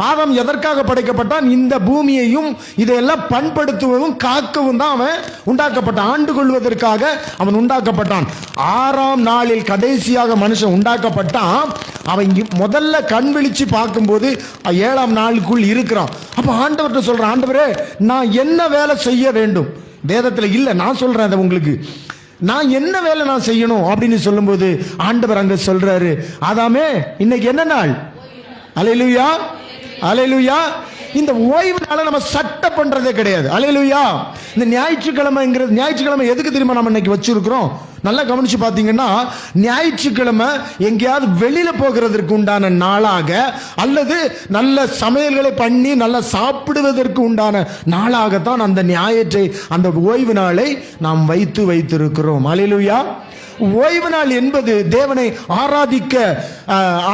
S3: ஆதாம் எதற்காக படைக்கப்பட்டான்? இந்த பூமியையும் இதையெல்லாம் பண்படுத்துவதும் காக்கவும் தான் அவன் உண்டாக்கப்பட்டான். ஆண்டு கொள்வதற்காக அவன் உண்டாக்கப்பட்டான். 6ஆம் நாளில் கடைசியாக மனுஷன் உண்டாக்கப்பட்டான். அவன் முதல்ல கண் விழிச்சு பார்க்கும்போது 7ஆம் நாளுக்குள் இருக்கிறான். அப்ப ஆண்டவர்கிட்ட சொல்றான், ஆண்டவரே நான் என்ன வேலை செய்ய வேண்டும்? வேதத்துல இல்ல, நான் சொல்றேன் அதை உங்களுக்கு. நான் என்ன வேலை நான் செய்யணும் அப்படின்னு சொல்லும்போது ஆண்டவர் அங்க சொல்றாரு, ஆதாமே இன்னைக்கு என்ன நாள்? அல்லேலூயா. அல்லேலூயா. இந்த ஓய்வு நாளை நம்ம சட்டை பண்றதே கிடையாது. அல்லேலூயா. இந்த ஞாயிற்றுக்கிழமை எதுக்கு தெரியுமா நம்ம இன்னைக்கு வச்சிருக்கிறோம்? நல்லா கவனிச்சு பார்த்தீங்கன்னா, ஞாயிற்றுக்கிழமை எங்கேயாவது வெளியில போகிறதற்கு உண்டான நாளாக அல்லது நல்ல சமையல்களை பண்ணி நல்லா சாப்பிடுவதற்கு உண்டான நாளாகத்தான் அந்த அந்த ஓய்வு நாளை நாம் வைத்திருக்கிறோம். அல்லேலூயா. ஓய்வு நாள் என்பது தேவனை ஆராதிக்க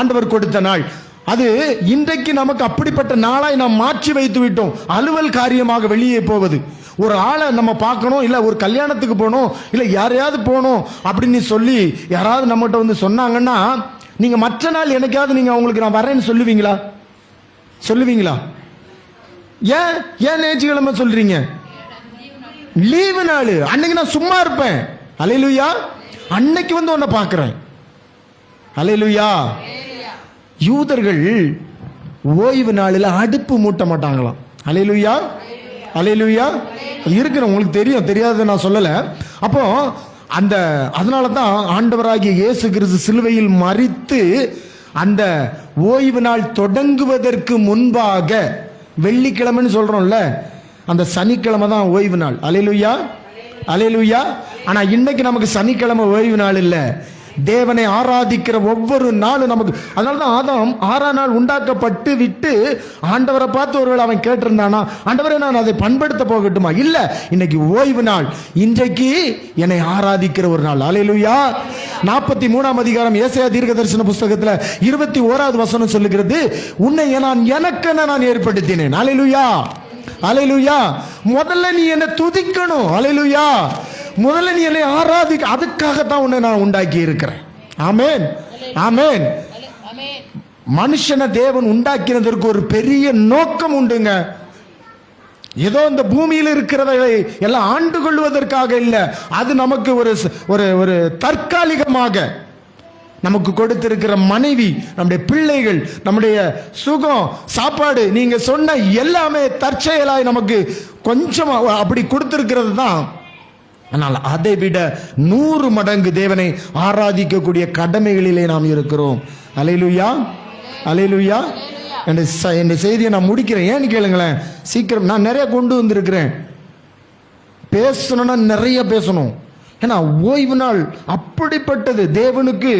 S3: ஆண்டவர் கொடுத்த நாள். அது இன்றைக்கு நமக்கு அப்படிப்பட்ட நாளாய் நாம் மாற்றி வைத்து விட்டோம். அலுவல் காரியமாக வெளியே போவது, ஒரு ஆளை நம்ம பார்க்கணும், இல்லை ஒரு கல்யாணத்துக்கு போகணும், இல்லை யாரையாவது போகணும் அப்படின்னு சொல்லி யாராவது நம்மகிட்ட வந்து சொன்னாங்கன்னா, நீங்க மற்ற நாள் என்னைக்காவது நீங்க அவங்களுக்கு நான் வரேன்னு சொல்லுவீங்களா? ஏன் ஞாயிற்றுக்கிழமை சொல்றீங்க? லீவு நாள், அன்னைக்கு நான் சும்மா இருப்பேன். அல்லேலூயா. அன்னைக்கு வந்து உன்னை பார்க்கிறேன். அல்லேலூயா. யூதர்கள் ஓய்வு நாளில் அடுப்பு மூட்ட மாட்டாங்களாம். அல்லேலூயா. அல்லேலூயா. இருக்கிற உங்களுக்கு தெரியும், தெரியாத நான் சொல்லல. அப்போ அதனால தான் ஆண்டவராகிய இயேசு கிறிஸ்து சிலுவையில் மரித்து அந்த ஓய்வு நாள் தொடங்குவதற்கு முன்பாக, வெள்ளிக்கிழமைன்னு சொல்றோம்ல, அந்த சனிக்கிழமை தான் ஓய்வு நாள். அல்லேலூயா. அல்லேலூயா. ஆனா இன்னைக்கு நமக்கு சனிக்கிழமை ஓய்வு நாள் இல்ல, தேவனை ஆராதிக்கிற ஒவ்வொரு நாளும் நமக்கு. அதனாலதான் ஆதாம் 6ஆம் நாள் உண்டாக்கப்பட்டு விட்டு ஆண்டவரை பார்த்து ஒருவேளை அவன் கேட்டிருந்தானா, ஆண்டவரை நான் அதை பண்படுத்த போகட்டுமா? இல்ல, இன்னைக்கு ஓய்வு நாள், இன்றைக்கு என்னை ஆராதிக்கிற ஒரு நாள். அல்லேலூயா. 43ஆம் அதிகாரம் ஏசாயா தீர்க்கதரிசன புஸ்தகத்துல 21வது வசனம் சொல்லுகிறது, உன்னை எனக்கென நான் ஏற்படுத்தினேன். அல்லேலூயா. அல்லேலூயா. முதல்ல நீ என்னை துதிக்கணும். அல்லேலூயா. முதல்ல நீ என்னை ஆராதிக்க, அதுக்காகத்தான் உன்னை நான் உண்டாக்கி இருக்கிறேன். ஆமென். ஆமென். மனுஷனை தேவன் உண்டாக்கினதற்கு ஒரு பெரிய நோக்கம் உண்டுங்க. ஏதோ இந்த பூமியில் இருக்கிறவர்களை எல்லாம் ஆண்டு கொள்வதற்காக இல்ல, அது நமக்கு ஒரு ஒரு ஒரு தற்காலிகமாக நமக்கு கொடுத்திருக்கிற மனைவி, நம்முடைய பிள்ளைகள், நம்முடைய சுகம், சாப்பாடு, நீங்க சொன்ன எல்லாமே தற்செயலாய் நமக்கு கொஞ்சம் அப்படி கொடுத்திருக்கிறது தான். ஆனால் அதை விட 100 மடங்கு தேவனை ஆராதிக்கக்கூடிய கடமைகளிலே நாம் இருக்கிறோம். அல்லேலூயா, அல்லேலூயா. இந்த செய்தியை நான் முடிக்கிறேன். ஏன்னு கேளுங்களேன், சீக்கிரம். நான் நிறைய கொண்டு வந்திருக்கிறேன். பேசணும்னா நிறைய பேசணும். ஏன்னா ஓய்வு நாள் அப்படிப்பட்டது. தேவனுக்கு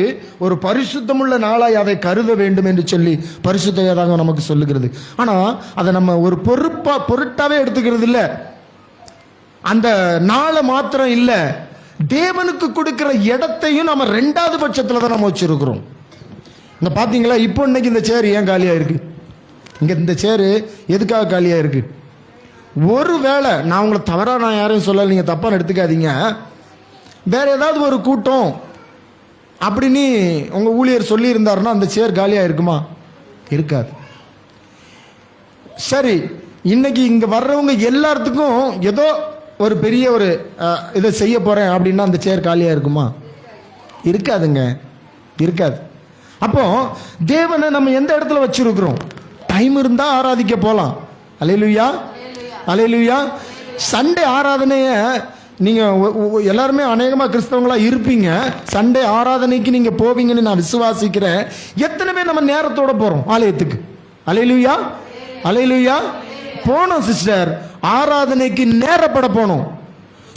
S3: ஒரு பரிசுத்தமுள்ள நாளாய் அதை கருத வேண்டும் என்று சொல்லி பரிசுத்த வேதாகம் நமக்கு சொல்லுகிறது. ஆனா அதை நம்ம ஒரு பொருட்டாவே எடுத்துக்கிறது இல்லை. அந்த நாளை மாத்திரம் இல்லை, தேவனுக்கு கொடுக்கிற இடத்தையும் நம்ம 2வது பட்சத்தில் தான் நம்ம வச்சிருக்கிறோம். இங்க பாத்தீங்களா, இப்போ இன்னைக்கு இந்த சேர் ஏன் காலியா இருக்கு? இங்க இந்த சேரு எதுக்காக காலியா இருக்கு? ஒருவேளை நான் உங்களை தவறா நான் யாரையும் சொல்லல, நீங்க தப்பா எடுத்துக்காதீங்க. வேற ஏதாவது ஒரு கூட்டம் அப்படின்னு உங்க ஊழியர் சொல்லி இருந்தாருன்னா அந்த சேர் காலியா இருக்குமா? இருக்காது. சரி, இன்னைக்கு இங்க வர்றவங்க எல்லாத்துக்கும் ஏதோ ஒரு பெரிய ஒரு இதை செய்ய போறேன் அப்படின்னா அந்த சேர் காலியா இருக்குமா? இருக்காதுங்க, இருக்காது. அப்போ தேவனை நம்ம எந்த இடத்துல வச்சிருக்கிறோம்? டைம் இருந்தா ஆராதிக்க போலாம். அல்லேலூயா, அல்லேலூயா. சண்டே ஆராதனைய நீங்க எல்லாருமே அநேகமா கிறிஸ்தவங்களா இருப்பீங்க. சண்டே ஆராதனைக்கு நீங்க போவீங்கன்னு நான் விசுவாசிக்கிறேன். எத்தனை பேர் நம்ம நேரத்தோட போறோம் ஆலயத்துக்கு? அல்லேலூயா, அல்லேலூயா. போனோம் சிஸ்டர், ஆராதனைக்கு நேரப்பட போனோம்.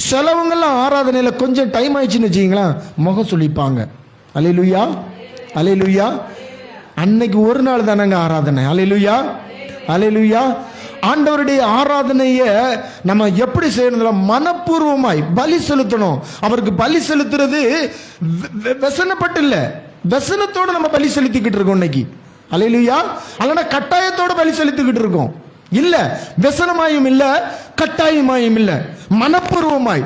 S3: சிலவங்கெல்லாம் ஆராதனையில கொஞ்சம் டைம் ஆயிடுச்சுன்னு வச்சுக்கீங்களா, முகம் சொல்லிப்பாங்க. அல்லேலூயா, அல்லேலூயா. அன்னைக்கு ஒரு நாள் தானங்க ஆராதனை. அல்லேலூயா, அல்லேலூயா. ஆண்டவருடைய ஆராதனையை நம்ம எப்படி செய்யணும்? மனப்பூர்வமாய் பலி செலுத்தணும். அவருக்கு பலி செலுத்துறது வெசனப்பட்டு இல்ல, வெசனத்தோட நம்ம பலி செலுத்திக்கிட்டு இருக்கோம் இன்னைக்கு. அல்லேலூயா. அல்லனா கட்டாயத்தோட பலி செலுத்திக்கிட்டு இருக்கோம். இல்ல, வெசனமாயும் இல்ல, கட்டாயமாயும் இல்ல, மனப்பூர்வமாய்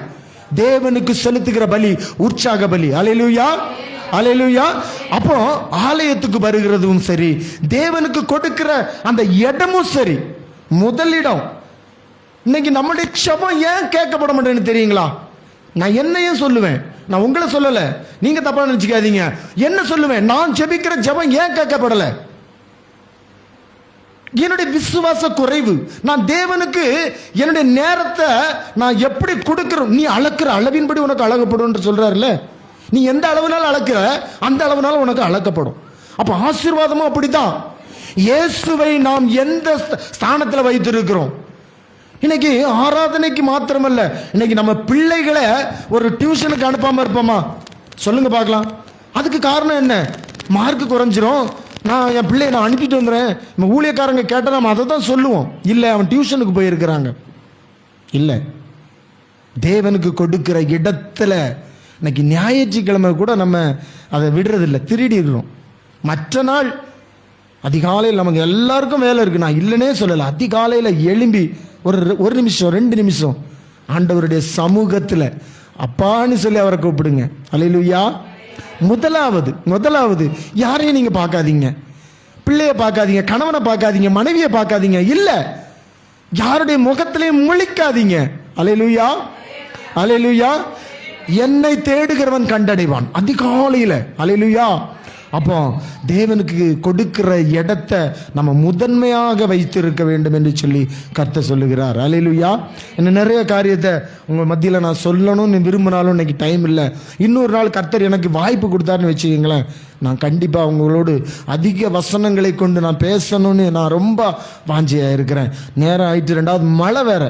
S3: தேவனுக்கு செலுத்துகிற பலி உற்சாக பலி. அல்லேலூயா, அல்லேலூயா. அப்போ ஆலயத்துக்கு வருகிறதும் சரி, தேவனுக்கு கொடுக்கிற அந்த இடமும் சரி, முதலிடம். இன்னைக்கு நம்முடைய ஜெபம் ஏன் கேட்கப்பட மாட்டேன்னு தெரியுங்களா? நான் என்னையும் சொல்லுவேன், நான் உங்களை சொல்லல, நீங்க தப்பா நினைச்சுக்காதீங்க. என்ன சொல்லுவேன்? நான் ஜெபிக்கிற ஜெபம் ஏன் கேட்கப்படல? என்னுடைய விசுவாச குறைவு. நான் தேவனுக்கு என்னுடைய நேரத்தை நான் எப்படி கொடுக்கிறோம்? நீ அளக்கிற அளவின்படி உனக்கு அழகப்படும் சொல்றாருல்ல. நீ எந்த அளவுனாலும் அளக்கிற, அந்த அளவுனாலும் உனக்கு அளக்கப்படும். அப்ப ஆசீர்வாதமும் அப்படித்தான். இயேசுவை நாம் எந்த ஸ்தானத்தில் வைத்திருக்கிறோம்? இன்னைக்கு ஆராதனைக்கு மாத்திரமல்ல, இன்னைக்கு நம்ம பிள்ளைகளை ஒரு டியூஷனுக்கு அனுப்பாம இருப்போமா? சொல்லுங்க பார்க்கலாம். அதுக்கு காரணம் என்ன? மார்க் குறைஞ்சிரும், நான் என் பிள்ளையை நான் அனுப்பிட்டு வந்துடுறேன். நம்ம ஊழியக்காரங்க கேட்டால் நம்ம அதை தான் சொல்லுவோம். இல்லை, அவன் டியூஷனுக்கு போயிருக்கிறாங்க. இல்லை, தேவனுக்கு கொடுக்கிற இடத்துல இன்னைக்கு ஞாயிற்றுக்கிழமை கூட நம்ம அதை விடுறதில்லை, திருடிடுறோம். மற்ற நாள் அதிகாலையில் நமக்கு எல்லாருக்கும் வேலை இருக்கு, நான் இல்லைன்னே சொல்லலை. அதிகாலையில் எழும்பி ஒரு நிமிஷம் 2 நிமிஷம் ஆண்டவருடைய சமூகத்தில் அப்பான்னு சொல்லி அவரை கூப்பிடுங்க. அல்லேலூயா. முதலாவது யாரையும் நீங்க பார்க்காதீங்க, பிள்ளைய பார்க்காதீங்க, கணவனை பார்க்காதீங்க, மனைவியை பார்க்காதீங்க. இல்ல, யாருடைய முகத்திலையும் முழிக்காதீங்க. அல்லேலூயா, அல்லேலூயா. என்னை தேடுகிறவன் கண்டடைவான் அதிகாலையில. அல்லேலூயா. அப்போ தேவனுக்கு கொடுக்கிற இடத்தை நம்ம முதன்மையாக வைத்திருக்க வேண்டும் என்று சொல்லி கர்த்தர் சொல்லுகிறார். அல்லேலூயா. இன்னும் நிறைய காரியத்தை உங்க மத்தியில் நான் சொல்லணும்னு விரும்பினாலும் இன்னைக்கு டைம் இல்லை. இன்னொரு நாள் கர்த்தர் எனக்கு வாய்ப்பு கொடுத்தாருன்னு வச்சுக்கீங்களேன், நான் கண்டிப்பாக உங்களோடு அதிக வசனங்களை கொண்டு நான் பேசணும்னு நான் ரொம்ப வாஞ்சியாக இருக்கிறேன். நேரம் ஆயிட்டு, 2வது மழை வேற.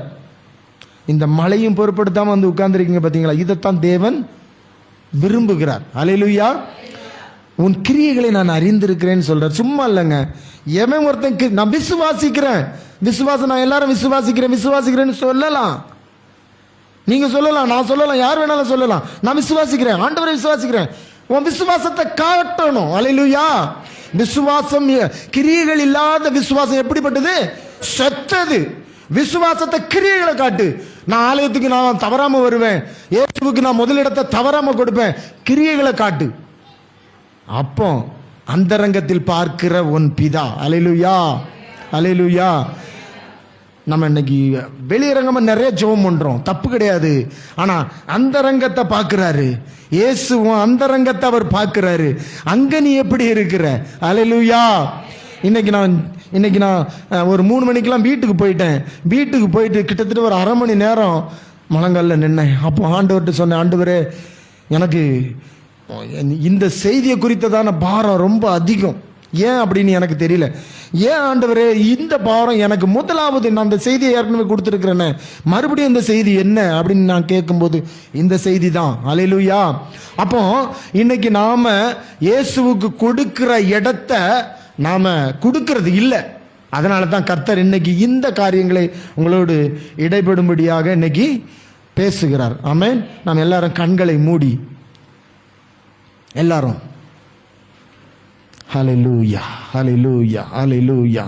S3: இந்த மழையும் பொருட்படுத்தாமல் வந்து உட்கார்ந்துருக்கீங்க பார்த்தீங்களா? இதைத்தான் தேவன் விரும்புகிறார். அல்லேலூயா. உன் கிரியைகளை நான் அறிந்திருக்கிறேன்னு சொல்ற. சும்மா இல்லைங்க, எவன் ஒருத்தன் நான் விசுவாசிக்கிறேன், விசுவாசம், நான் எல்லாரும் விசுவாசிக்கிறேன்னு சொல்லலாம். நீங்க சொல்லலாம், நான் சொல்லலாம், யார் வேணாலும் சொல்லலாம். நான் விசுவாசிக்கிறேன், ஆண்டவரை விசுவாசிக்கிறேன். உன் விசுவாசத்தை காட்டணும். அல்லேலூயா. விசுவாசம், கிரியைகள் இல்லாத விசுவாசம் எப்படிப்பட்டது? செத்தது. விசுவாசத்தை கிரியைகளை காட்டு. நான் ஆலயத்துக்கு நான் தவறாம வருவேன், இயேசுவுக்கு நான் முதலிடத்தை தவறாம கொடுப்பேன். கிரியைகளை காட்டு. அப்போ அந்தரங்கத்தில் பார்க்கிற உன் பிதா. அல்லேலூயா, அல்லேலூயா. நம்ம இன்னைக்கு வெளியரங்கமா நிறைய ஜெபம் பண்றோம், தப்பு கிடையாது. ஆனா அந்த ரங்கத்தை பார்க்கிறாரு இயேசுவும், அந்த ரங்கத்தை அவர் பார்க்கிறாரு. அங்க நீ எப்படி இருக்கிற? அல்லேலூயா. இன்னைக்கு நான் ஒரு 3 மணிக்கெல்லாம் வீட்டுக்கு போயிட்டு கிட்டத்தட்ட ஒரு அரை மணி நேரம் முழங்கால்ல நின்னேன். அப்போ ஆண்டவர்கிட்ட சொன்னேன், ஆண்டவரே எனக்கு இந்த செய்தியை குறித்ததான பாரம் ரொம்ப அதிகம். ஏன் அப்படின்னு எனக்கு தெரியல. ஏன் ஆண்டவரே இந்த பாரம் எனக்கு? முதலாவது நான் அந்த செய்தியை ஏற்கனவே கொடுத்துருக்கிறேன்னு, மறுபடியும் இந்த செய்தி என்ன அப்படின்னு நான் கேட்கும்போது இந்த செய்தி தான். அல்லேலூயா. அப்போ இன்னைக்கு நாம இயேசுவுக்கு கொடுக்கிற இடத்த நாம கொடுக்கிறது இல்லை. அதனால தான் கர்த்தர் இன்னைக்கு இந்த காரியங்களை உங்களோடு இடைபடும்படியாக இன்னைக்கு பேசுகிறார். ஆமென். நாம் எல்லாரும் கண்களை மூடி எல்லாரும் ஹல்லேலூயா, ஹல்லேலூயா, ஹல்லேலூயா.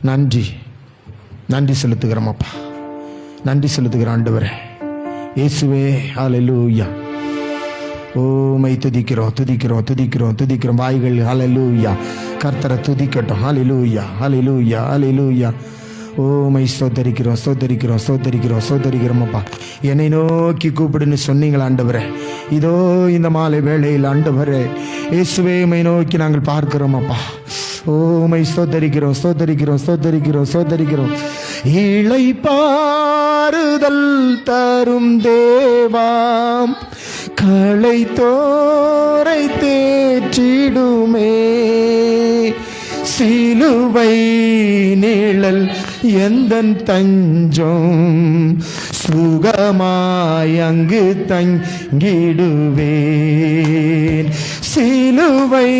S3: நன்றி செலுத்துகிறோம் அப்பா, நன்றி செலுத்துகிறோம் ஆண்டவரே இயேசுவே. ஹல்லேலூயா. ஓமை துதிக்கிறோம். வாய்கள் ஹல்லேலூயா, கர்த்தரை துதிக்கட்டும். ஹல்லேலூயா, ஹல்லேலூயா, ஹல்லேலூயா. ஓமை ஸ்தோத்தரிக்கிறோம் அப்பா. என்னை நோக்கி கூப்பிடுன்னு சொன்னீங்களா ஆண்டவரே? இதோ இந்த மாலை வேளையில் ஆண்டவரே இயேசுவே உம்மை நோக்கி நாங்கள் பார்க்கிறோம் அப்பா. ஓமை ஸ்தோத்தரிக்கிறோம். இளைப்பாறுதல் தரும் தேவாம், களை தோரை தேற்றிடுமே. சிலுவை நிழல் எந்தன் தஞ்சம், சுகமாய் அங்கு தங்கிடுவேன். சிலுவை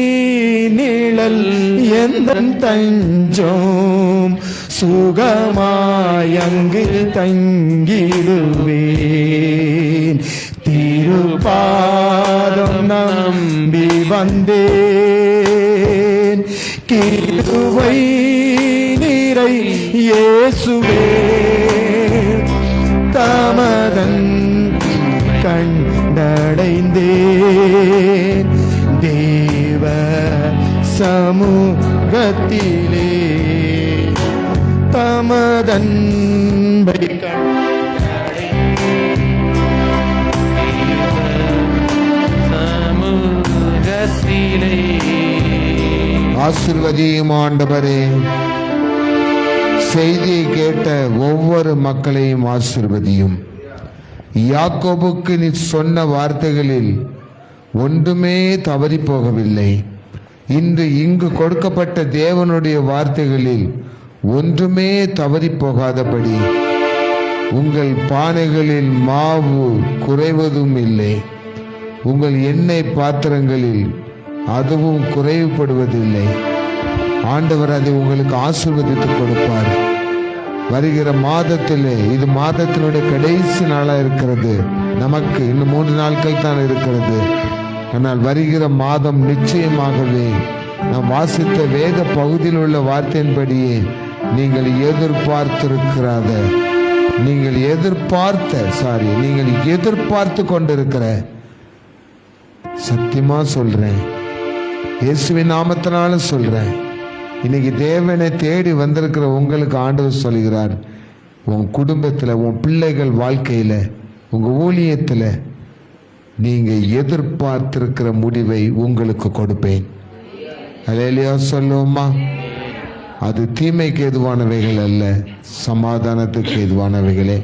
S3: நிழல் எந்தன் தஞ்சம், சுகமாய் அங்கு தங்கிடுவேன். திருப்பாதம் நம்பி வந்தேன், கிருபை நிறை இயேசுவே. தாமதன் கண்டடைந்தேன் தேவ சமூகத்திலே. தாமதன்பை
S2: ஆசீர்வதியும் ஆண்டவரே. செய்தியை கேட்ட ஒவ்வொரு மக்களையும் ஆசீர்வதியும். யாக்கோபுக்கு நீ சொன்ன வார்த்தைகளில் ஒன்றுமே தவறி போகவில்லை. இன்று இங்கு கொடுக்கப்பட்ட தேவனுடைய வார்த்தைகளில் ஒன்றுமே தவறி போகாதபடி உங்கள் பானைகளில் மாவு குறைவதும் இல்லை, உங்கள் எண்ணெய் பாத்திரங்களில் அதுவும் குறைவுபடுவதில்லை. ஆண்டவர் அதை உங்களுக்கு ஆசீர்வதித்து கொடுப்பார். வருகிற மாதத்திலே, இது மாதத்தினுடைய கடைசி நாளா இருக்கிறது. நமக்கு இன்னும் 3 நாட்கள் தான் இருக்கிறது. ஆனால் வருகிற மாதம் நிச்சயமாகவே நாம் வாசித்த வேத பகுதியில் உள்ள வார்த்தையின்படியே நீங்கள் எதிர்பார்த்து கொண்டிருக்கிற, சத்தியமா சொல்றேன், இயேசுவின் நாமத்தினால சொல்றேன், இன்னைக்கு தேவனை தேடி வந்திருக்கிற உங்களுக்கு ஆண்டவர் சொல்கிறார், உன் குடும்பத்தில், உன் பிள்ளைகள் வாழ்க்கையில், உங்க ஊழியத்தில் நீங்க எதிர்பார்த்திருக்கிற முடிவை உங்களுக்கு கொடுப்பேன். அல்லேலூயா சொல்லுவோமா? அது தீமைக்கு ஏதுவானவைகள் அல்ல, சமாதானத்துக்கு ஏதுவானவைகளே.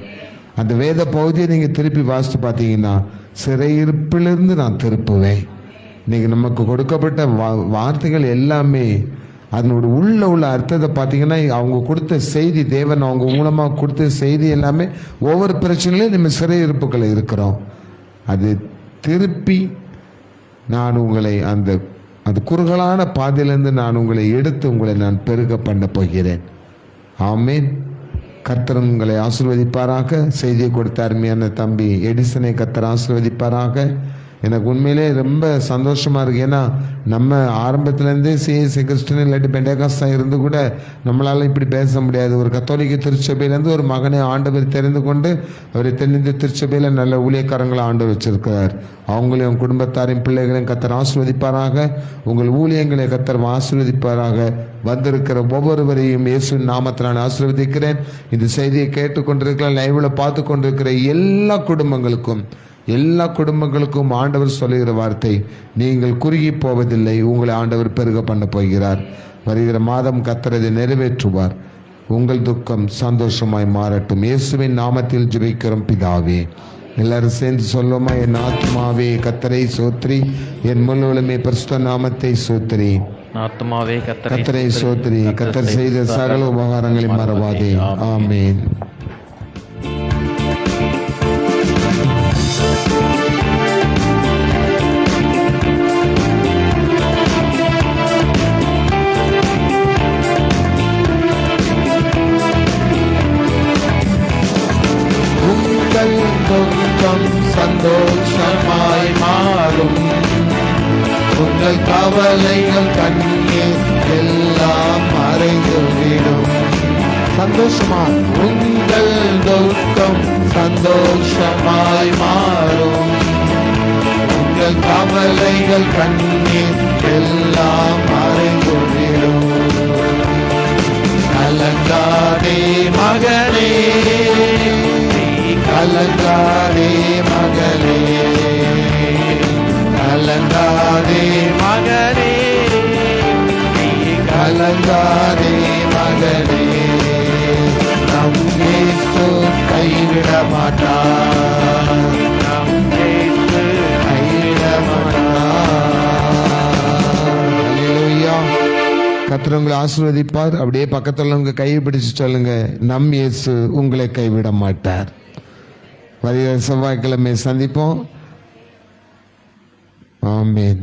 S2: அந்த வேத பகுதியை நீங்க திருப்பி வாசித்து பார்த்தீங்கன்னா, சிறையிருப்பிலிருந்து நான் திருப்புவேன். இன்னைக்கு நமக்கு கொடுக்கப்பட்ட வார்த்தைகள் எல்லாமே அதனோட உள்ள அர்த்தத்தை பார்த்தீங்கன்னா, அவங்க கொடுத்த செய்தி, தேவன் அவங்க மூலமாக கொடுத்த செய்தி எல்லாமே ஒவ்வொரு பிரச்சனையிலையும் நம்ம சிறையிருப்புகளை இருக்கிறோம். அது திருப்பி நான் உங்களை அந்த குறுகலான பாதையிலிருந்து நான் உங்களை எடுத்து உங்களை நான் பெருக பண்ண போகிறேன். ஆமேன். கர்த்தர் உங்களை ஆசீர்வதிப்பாராக. செய்தியை கொடுத்த அருமையான தம்பி எடிசனை கர்த்தர் ஆசீர்வதிப்பாராக. எனக்கு உண்மையிலே ரொம்ப சந்தோஷமாக இருக்குது. ஏன்னா நம்ம ஆரம்பத்துலேருந்தே சிஎஸ்சி கிறிஸ்டின் இல்லாட்டி பெண்டகாஸ்தான் இருந்து கூட நம்மளால் இப்படி பேச முடியாது. ஒரு கத்தோலிக்க திருச்சபையிலேருந்து ஒரு மகனை ஆண்டவர் தெரிந்து கொண்டு அவரை தென்னிந்திய திருச்சபையில் நல்ல ஊழியக்காரங்களை ஆண்டவர் வச்சிருக்கிறார். அவங்களையும் குடும்பத்தாரையும் பிள்ளைகளையும் கத்தர் ஆசீர்வதிப்பாராக. உங்கள் ஊழியங்களை கத்தர் ஆசீர்வதிப்பாராக. வந்திருக்கிற ஒவ்வொருவரையும் இயேசுவின் நாமத்தில் நான் ஆசீர்வதிக்கிறேன். இந்த செய்தியை கேட்டுக்கொண்டிருக்கிற லைவ்ல பார்த்து கொண்டிருக்கிற எல்லா குடும்பங்களுக்கும் ஆண்டவர் சொல்லுகிற வார்த்தை, நீங்கள் குறுகி போவதில்லை, உங்களை ஆண்டவர் பெருக பண்ண போகிறார். வருகிற மாதம் கர்த்தர் இதை நிறைவேற்றுவார். உங்கள் துக்கம் சந்தோஷமாய் மாறட்டும். இயேசுவின் நாமத்தில் ஜெபிக்கிறோம் பிதாவே. எல்லாரும் சேர்ந்து சொல்லுமா, என் ஆத்மாவே கர்த்தரை சோத்ரி, என் முழுவலுமே பரிசுத்த நாமத்தை சோத்ரி.
S1: ஆத்மாவே
S2: கர்த்தரை சோத்ரி, கர்த்தர் செய்த சகல உபகாரங்களை மறவாதே. ஆமென். துக்கம் சந்தோஷமாய் மாறும். உங்கள் கவலைகள் கண்ணீர் எல்லாம் மறைந்துவிடும். சந்தோஷமா உங்கள் துக்கம் சந்தோஷமாய் மாறும். உங்கள் கவலைகள் கண்ணீர் எல்லாம் மறைந்துவிடும். கலங்காதே மகனே, கலங்காதே மகளே, கலங்காதே மகனே, கலங்காதே மகளே. நம் இயேசு கைவிட மாட்டார், நம் இயேசு கைவிட மாட்டார். அல்லேலூயா. கர்த்தர் உங்களை ஆசீர்வதிப்பார். அப்படியே பக்கத்துல உங்க கையை பிடிச்சு சொல்லுங்க, நம் இயேசு உங்களை கைவிட மாட்டார். வருகிற செவ்வாய்க்கிழமை சந்திப்போம். ஆமென்.